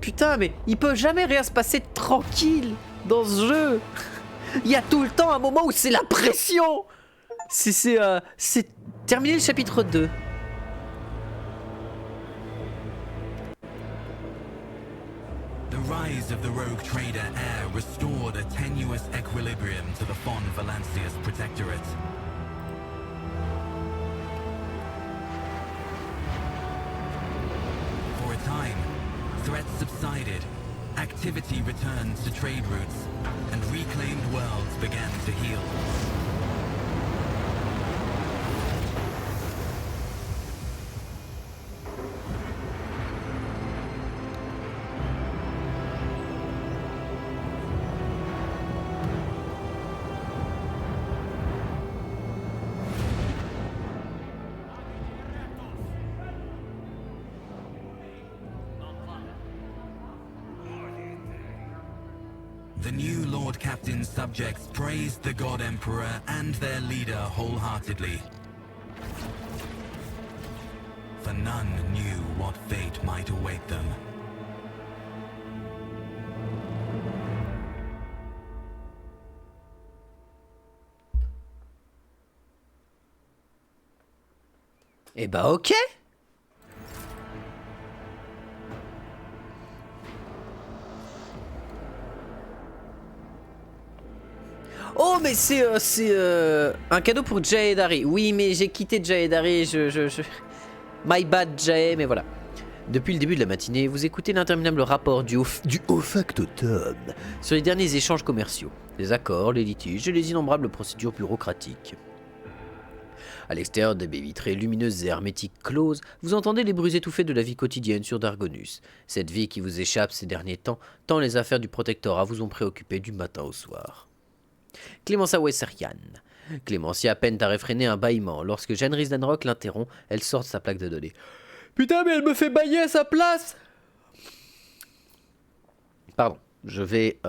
Putain mais il peut jamais rien se passer tranquille dans ce jeu. Il y a tout le temps un moment où c'est la pression. C'est terminé le chapitre 2. The rise of the rogue trader heir restored a tenuous equilibrium to the Fon Valancius Protectorate. For a time, threats subsided, activity returned to trade routes, and reclaimed worlds began to heal. The new Lord Captain's subjects praised the God Emperor and their leader wholeheartedly. For none knew what fate might await them. Eh bah ok. Oh mais c'est un cadeau pour Jaehaerys. Oui mais j'ai quitté Jaehaerys, My bad Jae, mais voilà. Depuis le début de la matinée, vous écoutez l'interminable rapport du haut factotum sur les derniers échanges commerciaux, les accords, les litiges et les innombrables procédures bureaucratiques. À l'extérieur des baies vitrées lumineuses et hermétiques closes, vous entendez les bruits étouffés de la vie quotidienne sur Dargonus. Cette vie qui vous échappe ces derniers temps, tant les affaires du protectorat vous ont préoccupé du matin au soir. Clémentia Wesserian. Clémentia peine à réfréner un bâillement. Lorsque Jeanne Danrock l'interrompt, elle sort de sa plaque de données. Putain, mais elle me fait bâiller à sa place! Pardon, je vais